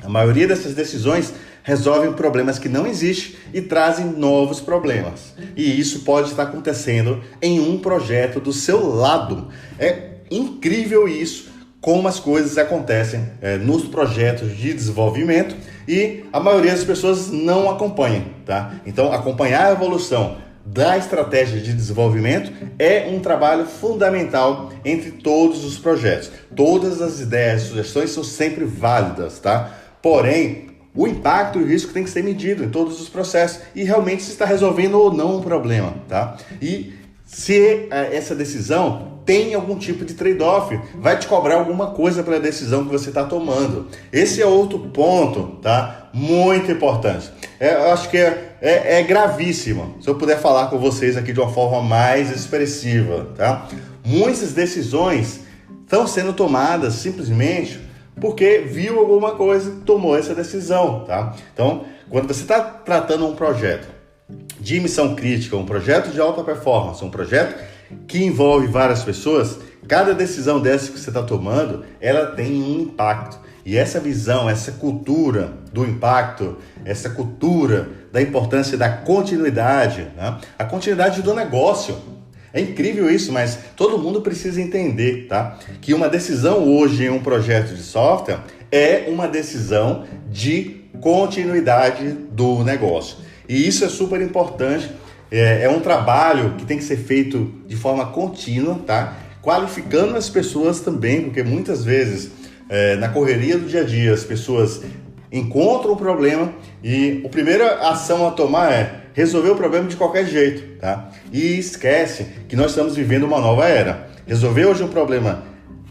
A maioria dessas decisões resolvem problemas que não existem e trazem novos problemas. E isso pode estar acontecendo em um projeto do seu lado. É incrível isso, como as coisas acontecem nos projetos de desenvolvimento, e a maioria das pessoas não acompanha, tá? Então, acompanhar a evolução da estratégia de desenvolvimento é um trabalho fundamental entre todos os projetos. Todas as ideias e sugestões são sempre válidas, tá? Porém, o impacto e o risco tem que ser medido em todos os processos e realmente se está resolvendo ou não um problema, tá? E se essa decisão tem algum tipo de trade-off, vai te cobrar alguma coisa pela decisão que você está tomando. Esse é outro ponto, tá? Muito importante. Eu acho que é gravíssimo, se eu puder falar com vocês aqui de uma forma mais expressiva, tá? Muitas decisões estão sendo tomadas simplesmente porque viu alguma coisa e tomou essa decisão, tá? Então, quando você está tratando um projeto de missão crítica, um projeto de alta performance, um projeto que envolve várias pessoas, cada decisão dessa que você está tomando, ela tem um impacto. E essa visão, essa cultura do impacto, essa cultura da importância da continuidade, né? A continuidade do negócio. É incrível isso, mas todo mundo precisa entender, tá? Que uma decisão hoje em um projeto de software é uma decisão de continuidade do negócio. E isso é super importante. É um trabalho que tem que ser feito de forma contínua, tá? Qualificando as pessoas também, porque muitas vezes na correria do dia a dia as pessoas encontram um problema e a primeira ação a tomar é resolver o problema de qualquer jeito, tá? E esquece que nós estamos vivendo uma nova era. Resolver hoje um problema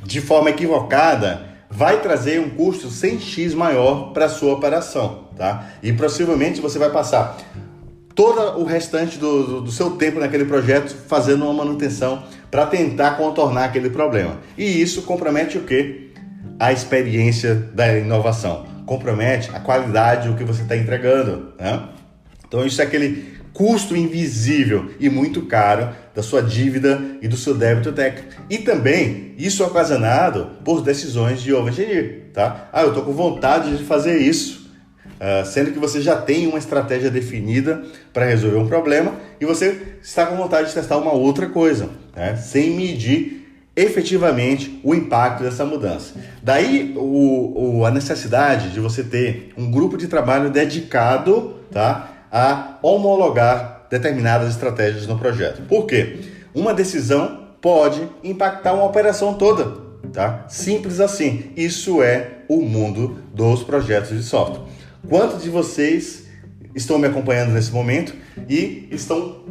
de forma equivocada vai trazer um custo 100x maior para a sua operação, tá? E possivelmente você vai passar todo o restante do seu tempo naquele projeto fazendo uma manutenção para tentar contornar aquele problema. E isso compromete o quê? A experiência da inovação. Compromete a qualidade do que você está entregando, né? Então isso é aquele custo invisível e muito caro da sua dívida e do seu débito técnico. E também isso é ocasionado por decisões de over-engineer, tá? Eu estou com vontade de fazer isso. Sendo que você já tem uma estratégia definida para resolver um problema e você está com vontade de testar uma outra coisa, né? Sem medir efetivamente o impacto dessa mudança. Daí a necessidade de você ter um grupo de trabalho dedicado, tá, a homologar determinadas estratégias no projeto. Por quê? Uma decisão pode impactar uma operação toda, tá? Simples assim. Isso é o mundo dos projetos de software. Quantos de vocês estão me acompanhando nesse momento e estão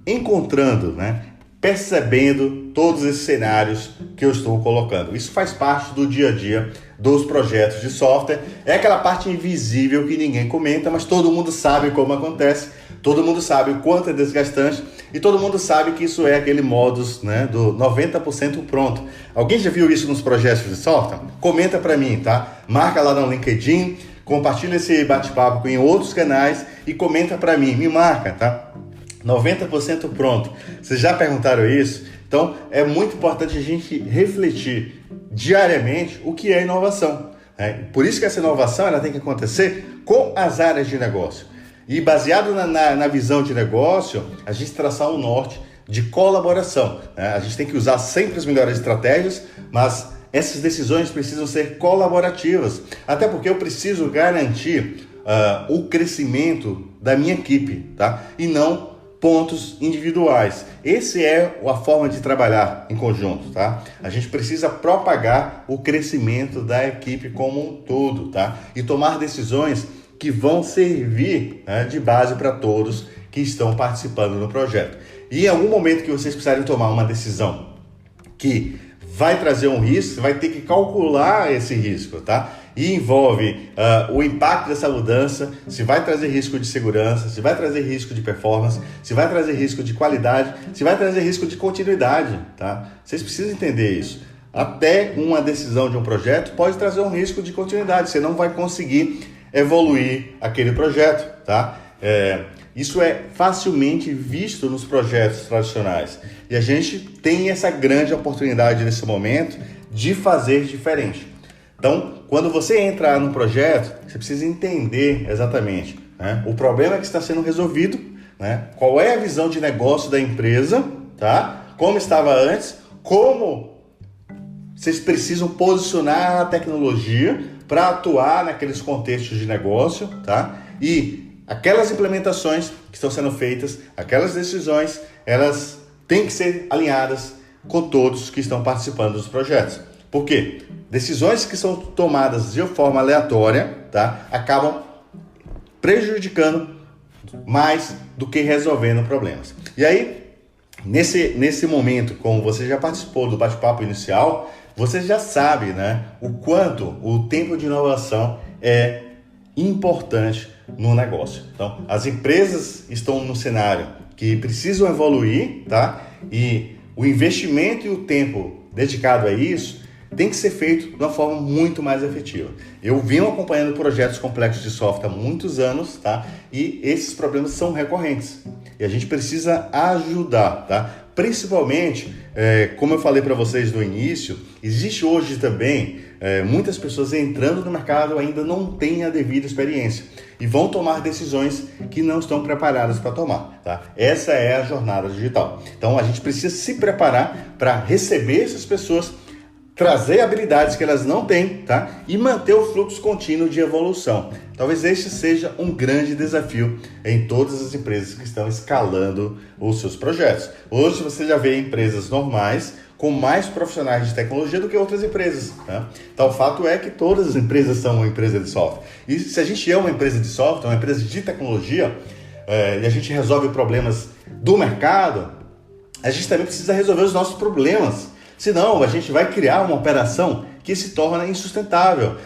encontrando, né, percebendo todos esses cenários que eu estou colocando? Isso faz parte do dia a dia dos projetos de software. É aquela parte invisível que ninguém comenta, mas todo mundo sabe como acontece, todo mundo sabe o quanto é desgastante e todo mundo sabe que isso é aquele modus, né, do 90% pronto. Alguém já viu isso nos projetos de software? Comenta para mim, tá? Marca lá no LinkedIn, compartilha esse bate-papo em outros canais e comenta para mim, me marca, tá? 90% pronto. Vocês já perguntaram isso? Então, é muito importante a gente refletir diariamente o que é inovação. Por isso que essa inovação ela tem que acontecer com as áreas de negócio. E baseado na visão de negócio, a gente traçar um norte de colaboração. A gente tem que usar sempre as melhores estratégias, mas essas decisões precisam ser colaborativas. Até porque eu preciso garantir o crescimento da minha equipe, tá? E não pontos individuais. Essa é a forma de trabalhar em conjunto, tá? A gente precisa propagar o crescimento da equipe como um todo, tá? E tomar decisões que vão servir, né, de base para todos que estão participando do projeto. E em algum momento que vocês precisarem tomar uma decisão que vai trazer um risco, você vai ter que calcular esse risco, tá? E envolve o impacto dessa mudança, se vai trazer risco de segurança, se vai trazer risco de performance, se vai trazer risco de qualidade, se vai trazer risco de continuidade, tá? Vocês precisam entender isso. Até uma decisão de um projeto pode trazer um risco de continuidade, você não vai conseguir evoluir aquele projeto, tá? Isso é facilmente visto nos projetos tradicionais. E a gente tem essa grande oportunidade nesse momento de fazer diferente. Então, quando você entrar num projeto, você precisa entender exatamente, né, o problema que está sendo resolvido, né, qual é a visão de negócio da empresa, tá? Como estava antes, como vocês precisam posicionar a tecnologia para atuar naqueles contextos de negócio, tá? E aquelas implementações que estão sendo feitas, aquelas decisões, elas têm que ser alinhadas com todos que estão participando dos projetos. Por quê? Decisões que são tomadas de forma aleatória, tá, acabam prejudicando mais do que resolvendo problemas. E aí, nesse momento, como você já participou do bate-papo inicial, você já sabe, né, o quanto o tempo de inovação é importante no negócio. Então, as empresas estão no cenário que precisam evoluir, tá? E o investimento e o tempo dedicado a isso tem que ser feito de uma forma muito mais efetiva. Eu venho acompanhando projetos complexos de software há muitos anos, tá? E esses problemas são recorrentes. E a gente precisa ajudar, tá? Principalmente, como eu falei para vocês no início, existe hoje também muitas pessoas entrando no mercado ainda não têm a devida experiência e vão tomar decisões que não estão preparadas para tomar, tá? Essa é a jornada digital. Então a gente precisa se preparar para receber essas pessoas, trazer habilidades que elas não têm, tá? E manter o fluxo contínuo de evolução. Talvez este seja um grande desafio em todas as empresas que estão escalando os seus projetos. Hoje você já vê empresas normais com mais profissionais de tecnologia do que outras empresas, tá? Então o fato é que todas as empresas são uma empresa de software. E se a gente é uma empresa de software, uma empresa de tecnologia, e a gente resolve problemas do mercado, a gente também precisa resolver os nossos problemas. Senão, a gente vai criar uma operação que se torna insustentável.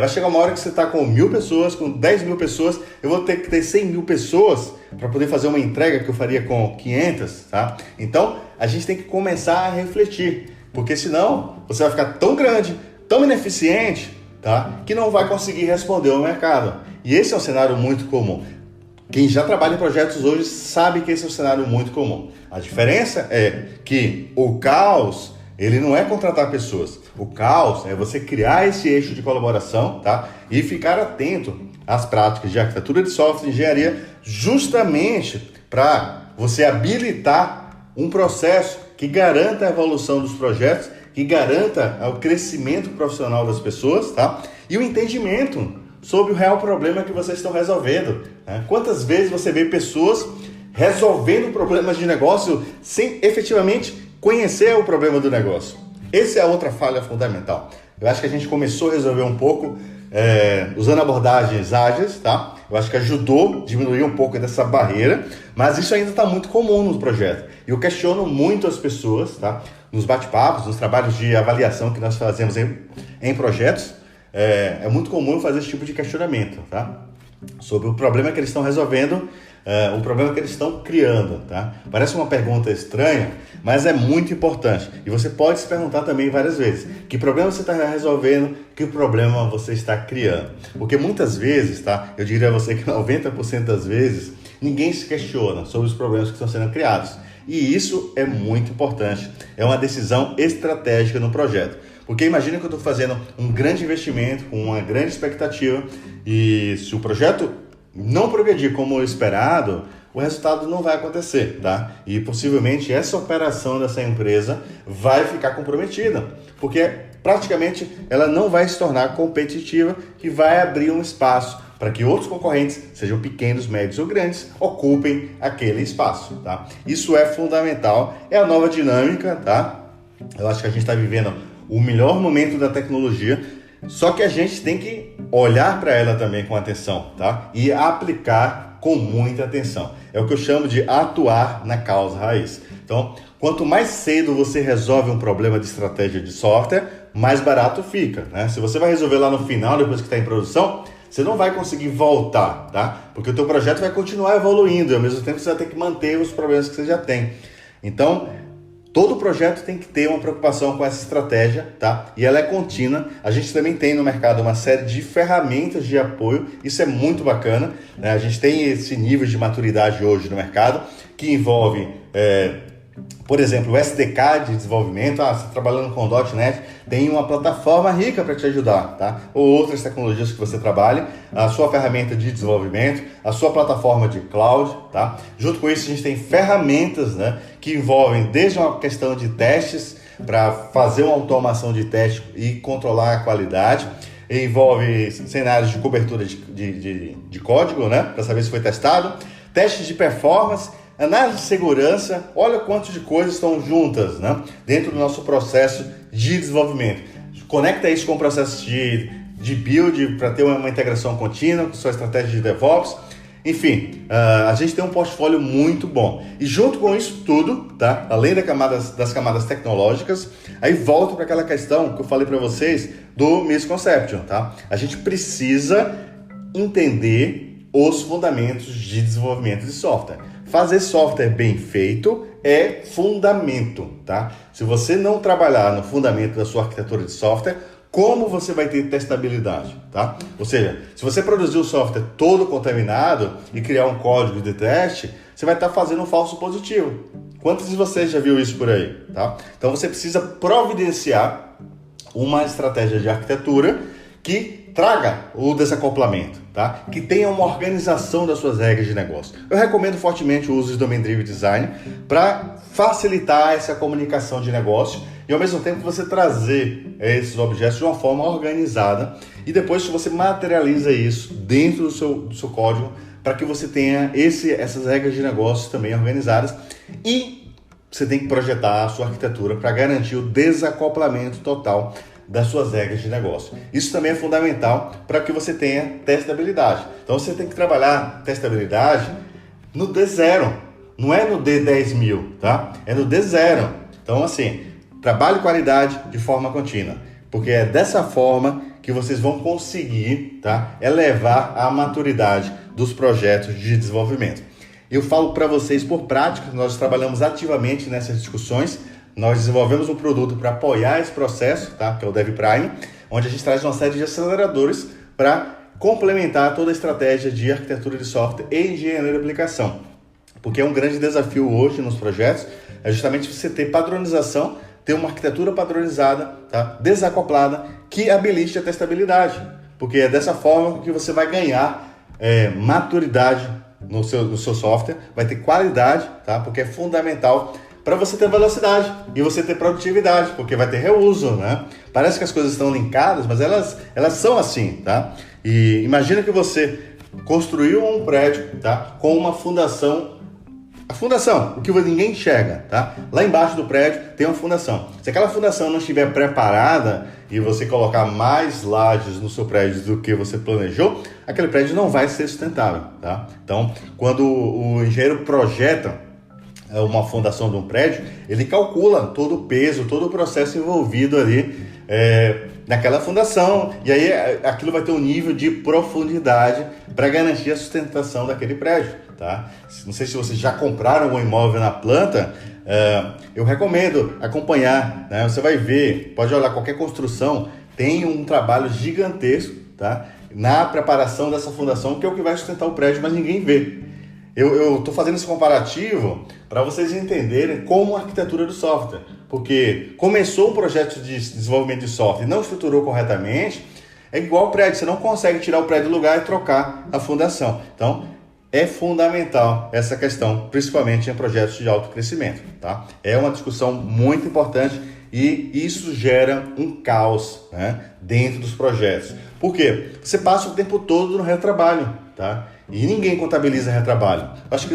Vai chegar uma hora que você está com 1.000 pessoas, com 10.000 pessoas, eu vou ter que ter 100.000 pessoas para poder fazer uma entrega que eu faria com 500, tá? Então, a gente tem que começar a refletir, porque senão você vai ficar tão grande, tão ineficiente, tá? Que não vai conseguir responder ao mercado. E esse é um cenário muito comum. Quem já trabalha em projetos hoje sabe que esse é um cenário muito comum. A diferença é que o caos, ele não é contratar pessoas. O caos é você criar esse eixo de colaboração, tá? E ficar atento às práticas de arquitetura de software e engenharia, justamente para você habilitar um processo que garanta a evolução dos projetos, que garanta o crescimento profissional das pessoas, tá? E o entendimento sobre o real problema que vocês estão resolvendo, né? Quantas vezes você vê pessoas resolvendo problemas de negócio sem efetivamente conhecer o problema do negócio? Essa é a outra falha fundamental. Eu acho que a gente começou a resolver um pouco usando abordagens ágeis, tá? Eu acho que ajudou a diminuir um pouco dessa barreira, mas isso ainda está muito comum nos projetos. E eu questiono muito as pessoas, tá? Nos bate-papos, nos trabalhos de avaliação que nós fazemos em projetos, é muito comum fazer esse tipo de questionamento, tá? Sobre o problema que eles estão resolvendo o problema que eles estão criando, tá? Parece uma pergunta estranha, mas é muito importante. E você pode se perguntar também várias vezes, que problema você está resolvendo, que problema você está criando? Porque muitas vezes, tá? Eu diria a você que 90% das vezes, ninguém se questiona sobre os problemas que estão sendo criados. E isso é muito importante. É uma decisão estratégica no projeto. Porque imagina que eu estou fazendo um grande investimento, com uma grande expectativa, e se o projeto não progredir como esperado, o resultado não vai acontecer, tá? E possivelmente essa operação dessa empresa vai ficar comprometida, porque praticamente ela não vai se tornar competitiva e vai abrir um espaço para que outros concorrentes, sejam pequenos, médios ou grandes, ocupem aquele espaço, tá? Isso é fundamental, é a nova dinâmica, tá? Eu acho que a gente está vivendo o melhor momento da tecnologia, só que a gente tem que olhar para ela também com atenção, tá? E aplicar com muita atenção. É o que eu chamo de atuar na causa raiz. Então, quanto mais cedo você resolve um problema de estratégia de software, mais barato fica, né? Se você vai resolver lá no final, depois que está em produção, você não vai conseguir voltar, tá? Porque o teu projeto vai continuar evoluindo e ao mesmo tempo você vai ter que manter os problemas que você já tem. Então, todo projeto tem que ter uma preocupação com essa estratégia, tá? E ela é contínua. A gente também tem no mercado uma série de ferramentas de apoio. Isso é muito bacana, né? A gente tem esse nível de maturidade hoje no mercado que envolve, por exemplo, o SDK de desenvolvimento. Você está trabalhando com .NET, tem uma plataforma rica para te ajudar, tá? Ou outras tecnologias que você trabalhe, a sua ferramenta de desenvolvimento, a sua plataforma de cloud, tá? Junto com isso, a gente tem ferramentas, né, que envolvem desde uma questão de testes, para fazer uma automação de teste e controlar a qualidade, envolve cenários de cobertura de código, né, para saber se foi testado, testes de performance, análise de segurança. Olha quantas de coisas estão juntas, né, dentro do nosso processo de desenvolvimento. Conecta isso com o processo de build para ter uma integração contínua com sua estratégia de DevOps. Enfim, a gente tem um portfólio muito bom. E junto com isso tudo, tá, além das camadas tecnológicas, aí volto para aquela questão que eu falei para vocês do Misconception, tá? A gente precisa entender os fundamentos de desenvolvimento de software. Fazer software bem feito é fundamento, tá? Se você não trabalhar no fundamento da sua arquitetura de software, como você vai ter testabilidade, tá? Ou seja, se você produzir o software todo contaminado e criar um código de teste, você vai estar fazendo um falso positivo. Quantos de vocês já viu isso por aí, tá? Então você precisa providenciar uma estratégia de arquitetura que traga o desacoplamento, tá? Que tenha uma organização das suas regras de negócio. Eu recomendo fortemente o uso de Domain Driven Design para facilitar essa comunicação de negócio e ao mesmo tempo você trazer esses objetos de uma forma organizada e depois você materializa isso dentro do seu código para que você tenha essas regras de negócio também organizadas e você tem que projetar a sua arquitetura para garantir o desacoplamento total das suas regras de negócio. Isso também é fundamental para que você tenha testabilidade. Então você tem que trabalhar testabilidade no D0, não é no D10.000, tá? É no D0. Então assim, trabalhe qualidade de forma contínua, porque é dessa forma que vocês vão conseguir, tá, elevar a maturidade dos projetos de desenvolvimento. Eu falo para vocês por prática, nós trabalhamos ativamente nessas discussões. Nós desenvolvemos um produto para apoiar esse processo, tá? Que é o DevPrime, onde a gente traz uma série de aceleradores para complementar toda a estratégia de arquitetura de software e engenharia de aplicação. Porque é um grande desafio hoje nos projetos, é justamente você ter padronização, ter uma arquitetura padronizada, tá? Desacoplada, que habilite a testabilidade. Porque é dessa forma que você vai ganhar maturidade no seu software, vai ter qualidade, tá? Porque é fundamental para você ter velocidade e você ter produtividade, porque vai ter reuso, né? Parece que as coisas estão linkadas, mas elas são assim, tá? E imagina que você construiu um prédio, tá? Com uma fundação, a fundação, o que ninguém enxerga, tá? Lá embaixo do prédio tem uma fundação. Se aquela fundação não estiver preparada e você colocar mais lajes no seu prédio do que você planejou, aquele prédio não vai ser sustentável, tá? Então, quando o engenheiro projeta uma fundação de um prédio, ele calcula todo o peso, todo o processo envolvido ali naquela fundação, e aí aquilo vai ter um nível de profundidade para garantir a sustentação daquele prédio, tá? Não sei se vocês já compraram um imóvel na planta, eu recomendo acompanhar, né? Você vai ver, pode olhar qualquer construção, tem um trabalho gigantesco, tá? Na preparação dessa fundação, que é o que vai sustentar o prédio, mas ninguém vê. Eu estou fazendo esse comparativo para vocês entenderem como a arquitetura do software, porque começou um projeto de desenvolvimento de software e não estruturou corretamente, é igual ao prédio, você não consegue tirar o prédio do lugar e trocar a fundação. Então, é fundamental essa questão, principalmente em projetos de alto crescimento, tá? É uma discussão muito importante e isso gera um caos, né, dentro dos projetos. Por quê? Você passa o tempo todo no retrabalho, tá? E ninguém contabiliza retrabalho. Acho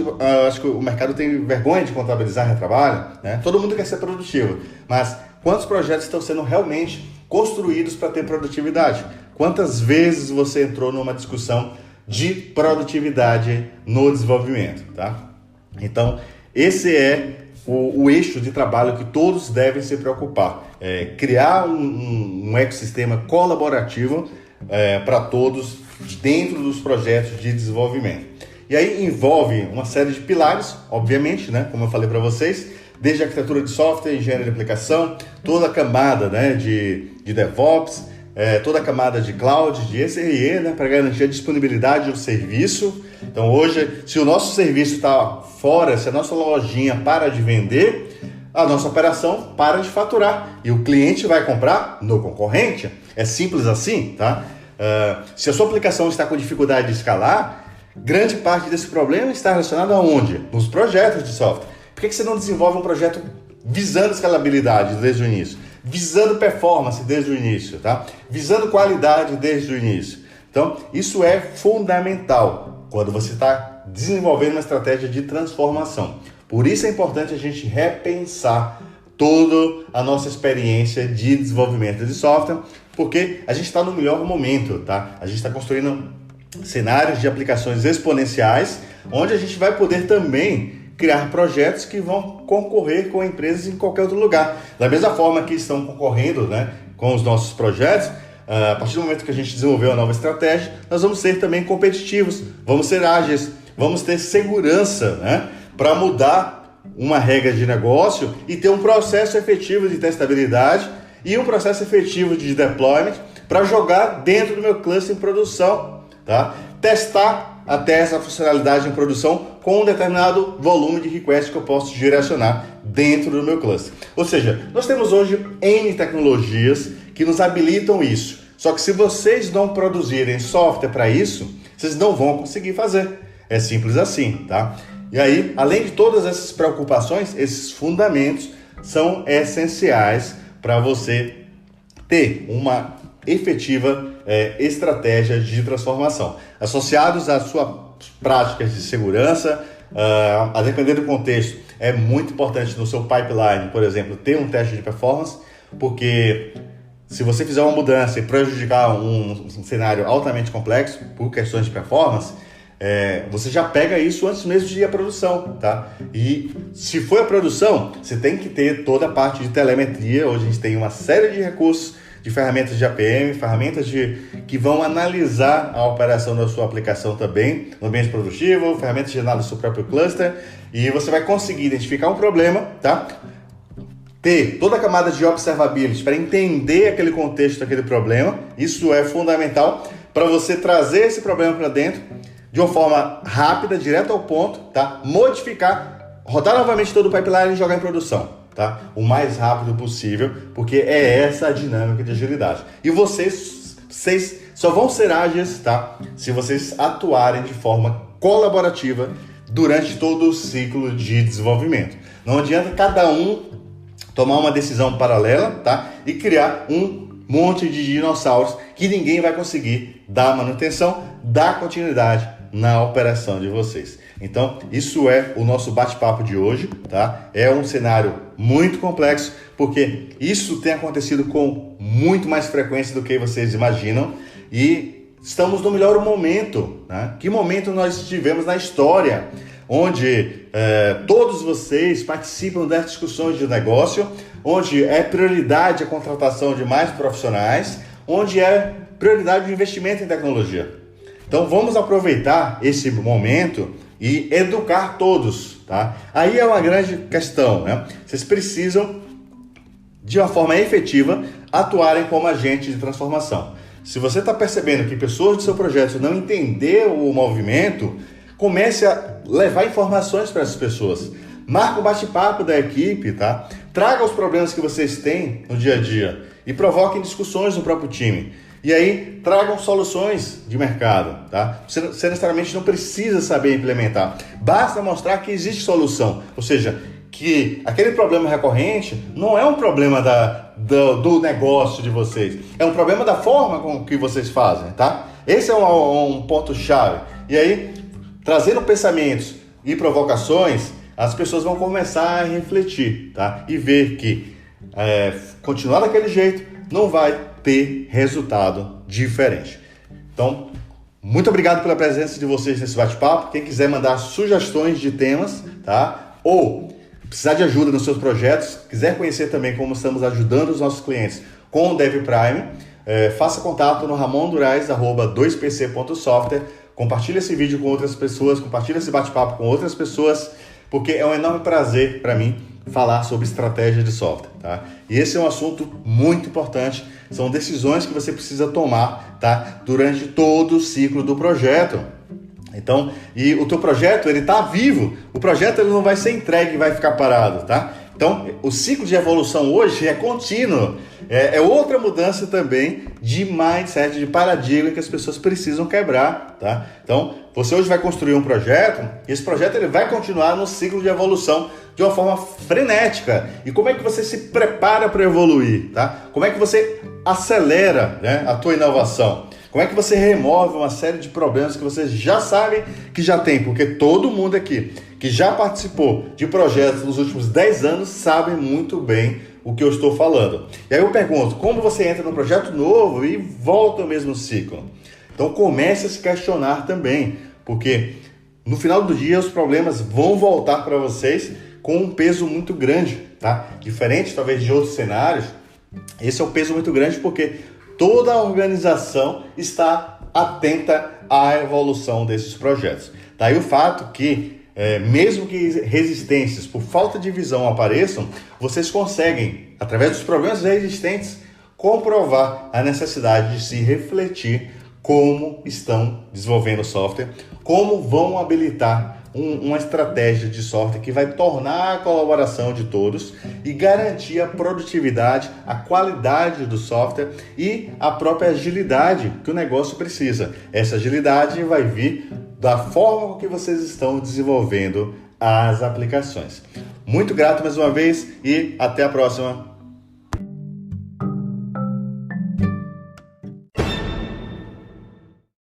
que o mercado tem vergonha de contabilizar retrabalho, né? Todo mundo quer ser produtivo, mas quantos projetos estão sendo realmente construídos para ter produtividade? Quantas vezes você entrou numa discussão de produtividade no desenvolvimento, tá? Então, esse é o eixo de trabalho que todos devem se preocupar. Criar um ecossistema colaborativo para todos dentro dos projetos de desenvolvimento. E aí envolve uma série de pilares, obviamente, né, como eu falei para vocês, desde a arquitetura de software, engenharia de aplicação, toda a camada, né, de DevOps, toda a camada de cloud, de SRE, né, para garantir a disponibilidade do serviço. Então hoje, se o nosso serviço está fora, se a nossa lojinha para de vender, a nossa operação para de faturar e o cliente vai comprar no concorrente. É simples assim, tá? Se a sua aplicação está com dificuldade de escalar, grande parte desse problema está relacionado aonde? Nos projetos de software. Por que você não desenvolve um projeto visando escalabilidade desde o início? Visando performance desde o início, tá? Visando qualidade desde o início. Então, isso é fundamental quando você está desenvolvendo uma estratégia de transformação. Por isso é importante a gente repensar toda a nossa experiência de desenvolvimento de software, porque a gente está no melhor momento, tá? A gente está construindo cenários de aplicações exponenciais, onde a gente vai poder também criar projetos que vão concorrer com empresas em qualquer outro lugar. Da mesma forma que estão concorrendo, né, com os nossos projetos, a partir do momento que a gente desenvolveu a nova estratégia, nós vamos ser também competitivos, vamos ser ágeis, vamos ter segurança, né, para mudar uma regra de negócio e ter um processo efetivo de testabilidade e um processo efetivo de deployment para jogar dentro do meu cluster em produção, tá? Testar até essa funcionalidade em produção com um determinado volume de requests que eu posso direcionar dentro do meu cluster. Ou seja, nós temos hoje N tecnologias que nos habilitam isso. Só que se vocês não produzirem software para isso, vocês não vão conseguir fazer. É simples assim, tá? E aí, além de todas essas preocupações, esses fundamentos são essenciais para você ter uma efetiva estratégia de transformação. Associados às suas práticas de segurança, a depender do contexto, é muito importante no seu pipeline, por exemplo, ter um teste de performance, porque se você fizer uma mudança e prejudicar um cenário altamente complexo por questões de performance, você já pega isso antes mesmo de ir à produção, tá? E se for a produção, você tem que ter toda a parte de telemetria. Hoje a gente tem uma série de recursos, de ferramentas de APM, ferramentas que vão analisar a operação da sua aplicação também, no ambiente produtivo, ferramentas de análise do seu próprio cluster, e você vai conseguir identificar um problema, tá? Ter toda a camada de observability para entender aquele contexto daquele problema. Isso é fundamental para você trazer esse problema para dentro de uma forma rápida, direto ao ponto, tá? Modificar, rodar novamente todo o pipeline e jogar em produção, tá? O mais rápido possível, porque é essa a dinâmica de agilidade. E vocês só vão ser ágeis, tá? Se vocês atuarem de forma colaborativa durante todo o ciclo de desenvolvimento. Não adianta cada um tomar uma decisão paralela, tá? E criar um monte de dinossauros que ninguém vai conseguir dar manutenção, dar continuidade na operação de vocês. Então, isso é o nosso bate-papo de hoje, tá? É um cenário muito complexo, porque isso tem acontecido com muito mais frequência do que vocês imaginam e estamos no melhor momento, né? Que momento nós tivemos na história, onde todos vocês participam das discussões de negócio, onde é prioridade a contratação de mais profissionais, onde é prioridade o investimento em tecnologia. Então vamos aproveitar esse momento e educar todos, tá? Aí é uma grande questão, né? Vocês precisam, de uma forma efetiva, atuarem como agentes de transformação. Se você está percebendo que pessoas do seu projeto não entenderam o movimento, comece a levar informações para essas pessoas. Marque o bate-papo da equipe, tá? Traga os problemas que vocês têm no dia a dia e provoquem discussões no próprio time. E aí, tragam soluções de mercado, tá? Você necessariamente não precisa saber implementar. Basta mostrar que existe solução. Ou seja, que aquele problema recorrente não é um problema do negócio de vocês. É um problema da forma com que vocês fazem, tá? Esse é um ponto-chave. E aí, trazendo pensamentos e provocações, as pessoas vão começar a refletir, tá? E ver que continuar daquele jeito não vai ter resultado diferente. Então, muito obrigado pela presença de vocês nesse bate-papo. Quem quiser mandar sugestões de temas, tá? Ou precisar de ajuda nos seus projetos, quiser conhecer também como estamos ajudando os nossos clientes com o DevPrime, faça contato no ramondurais@2pc.software. Compartilhe esse vídeo com outras pessoas, compartilhe esse bate-papo com outras pessoas, porque é um enorme prazer para mim falar sobre estratégia de software, tá? E esse é um assunto muito importante, são decisões que você precisa tomar, tá? Durante todo o ciclo do projeto. Então, e o teu projeto, ele tá vivo, o projeto ele não vai ser entregue e vai ficar parado, tá? Então, o ciclo de evolução hoje é contínuo, é outra mudança também de mindset, de paradigma que as pessoas precisam quebrar, tá? Então, você hoje vai construir um projeto, e esse projeto ele vai continuar no ciclo de evolução de uma forma frenética. E como é que você se prepara para evoluir, tá? Como é que você acelera, né, a tua inovação? Como é que você remove uma série de problemas que você já sabe que já tem? Porque todo mundo aqui que já participou de projetos nos últimos 10 anos sabe muito bem o que eu estou falando. E aí eu pergunto, como você entra num projeto novo e volta ao mesmo ciclo? Então comece a se questionar também, porque no final do dia os problemas vão voltar para vocês com um peso muito grande, tá? Diferente talvez de outros cenários, esse é um peso muito grande porque toda a organização está atenta à evolução desses projetos. Daí o fato que, mesmo que resistências por falta de visão apareçam, vocês conseguem, através dos problemas existentes, comprovar a necessidade de se refletir como estão desenvolvendo o software, como vão habilitar uma estratégia de software que vai tornar a colaboração de todos e garantir a produtividade, a qualidade do software e a própria agilidade que o negócio precisa. Essa agilidade vai vir da forma com que vocês estão desenvolvendo as aplicações. Muito grato mais uma vez e até a próxima.